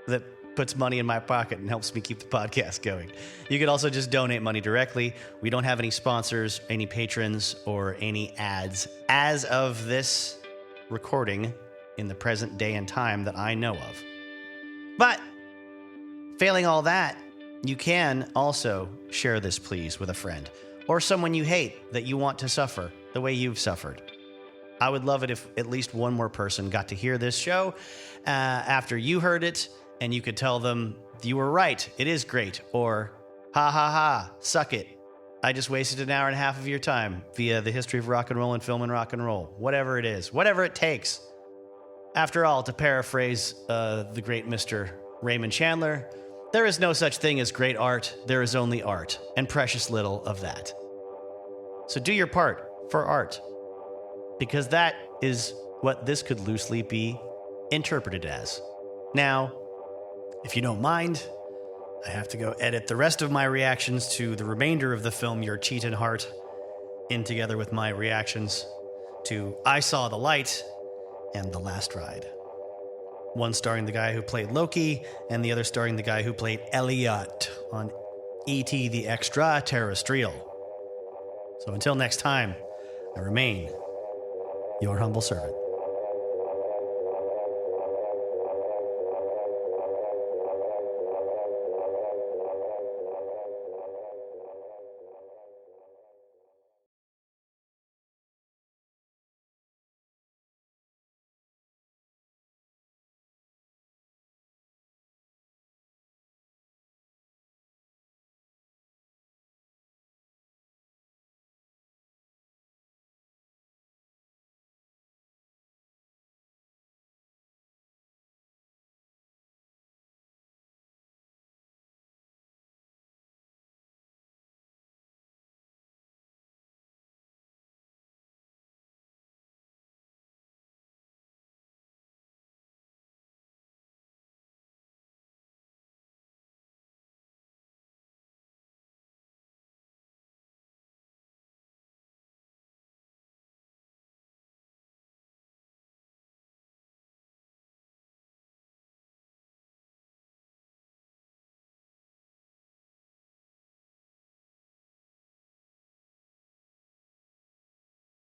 that puts money in my pocket and helps me keep the podcast going. You could also just donate money directly. We don't have any sponsors, any patrons, or any ads as of this recording in the present day and time that I know of. But failing all that, you can also share this, please, with a friend or someone you hate that you want to suffer the way you've suffered. I would love it if at least one more person got to hear this show after you heard it, and you could tell them, you were right, it is great, or ha ha ha, suck it. I just wasted an hour and a half of your time via the history of rock and roll and film and rock and roll. Whatever it is, whatever it takes. After all, to paraphrase the great Mr. Raymond Chandler, there is no such thing as great art. There is only art, and precious little of that. So do your part for art, because that is what this could loosely be interpreted as. Now, if you don't mind, I have to go edit the rest of my reactions to the remainder of the film Your Cheatin Heart in together with my reactions to I Saw the Light and The Last Ride. One starring the guy who played Loki, and the other starring the guy who played Elliot on E.T. the Extraterrestrial. So until next time, I remain your humble servant.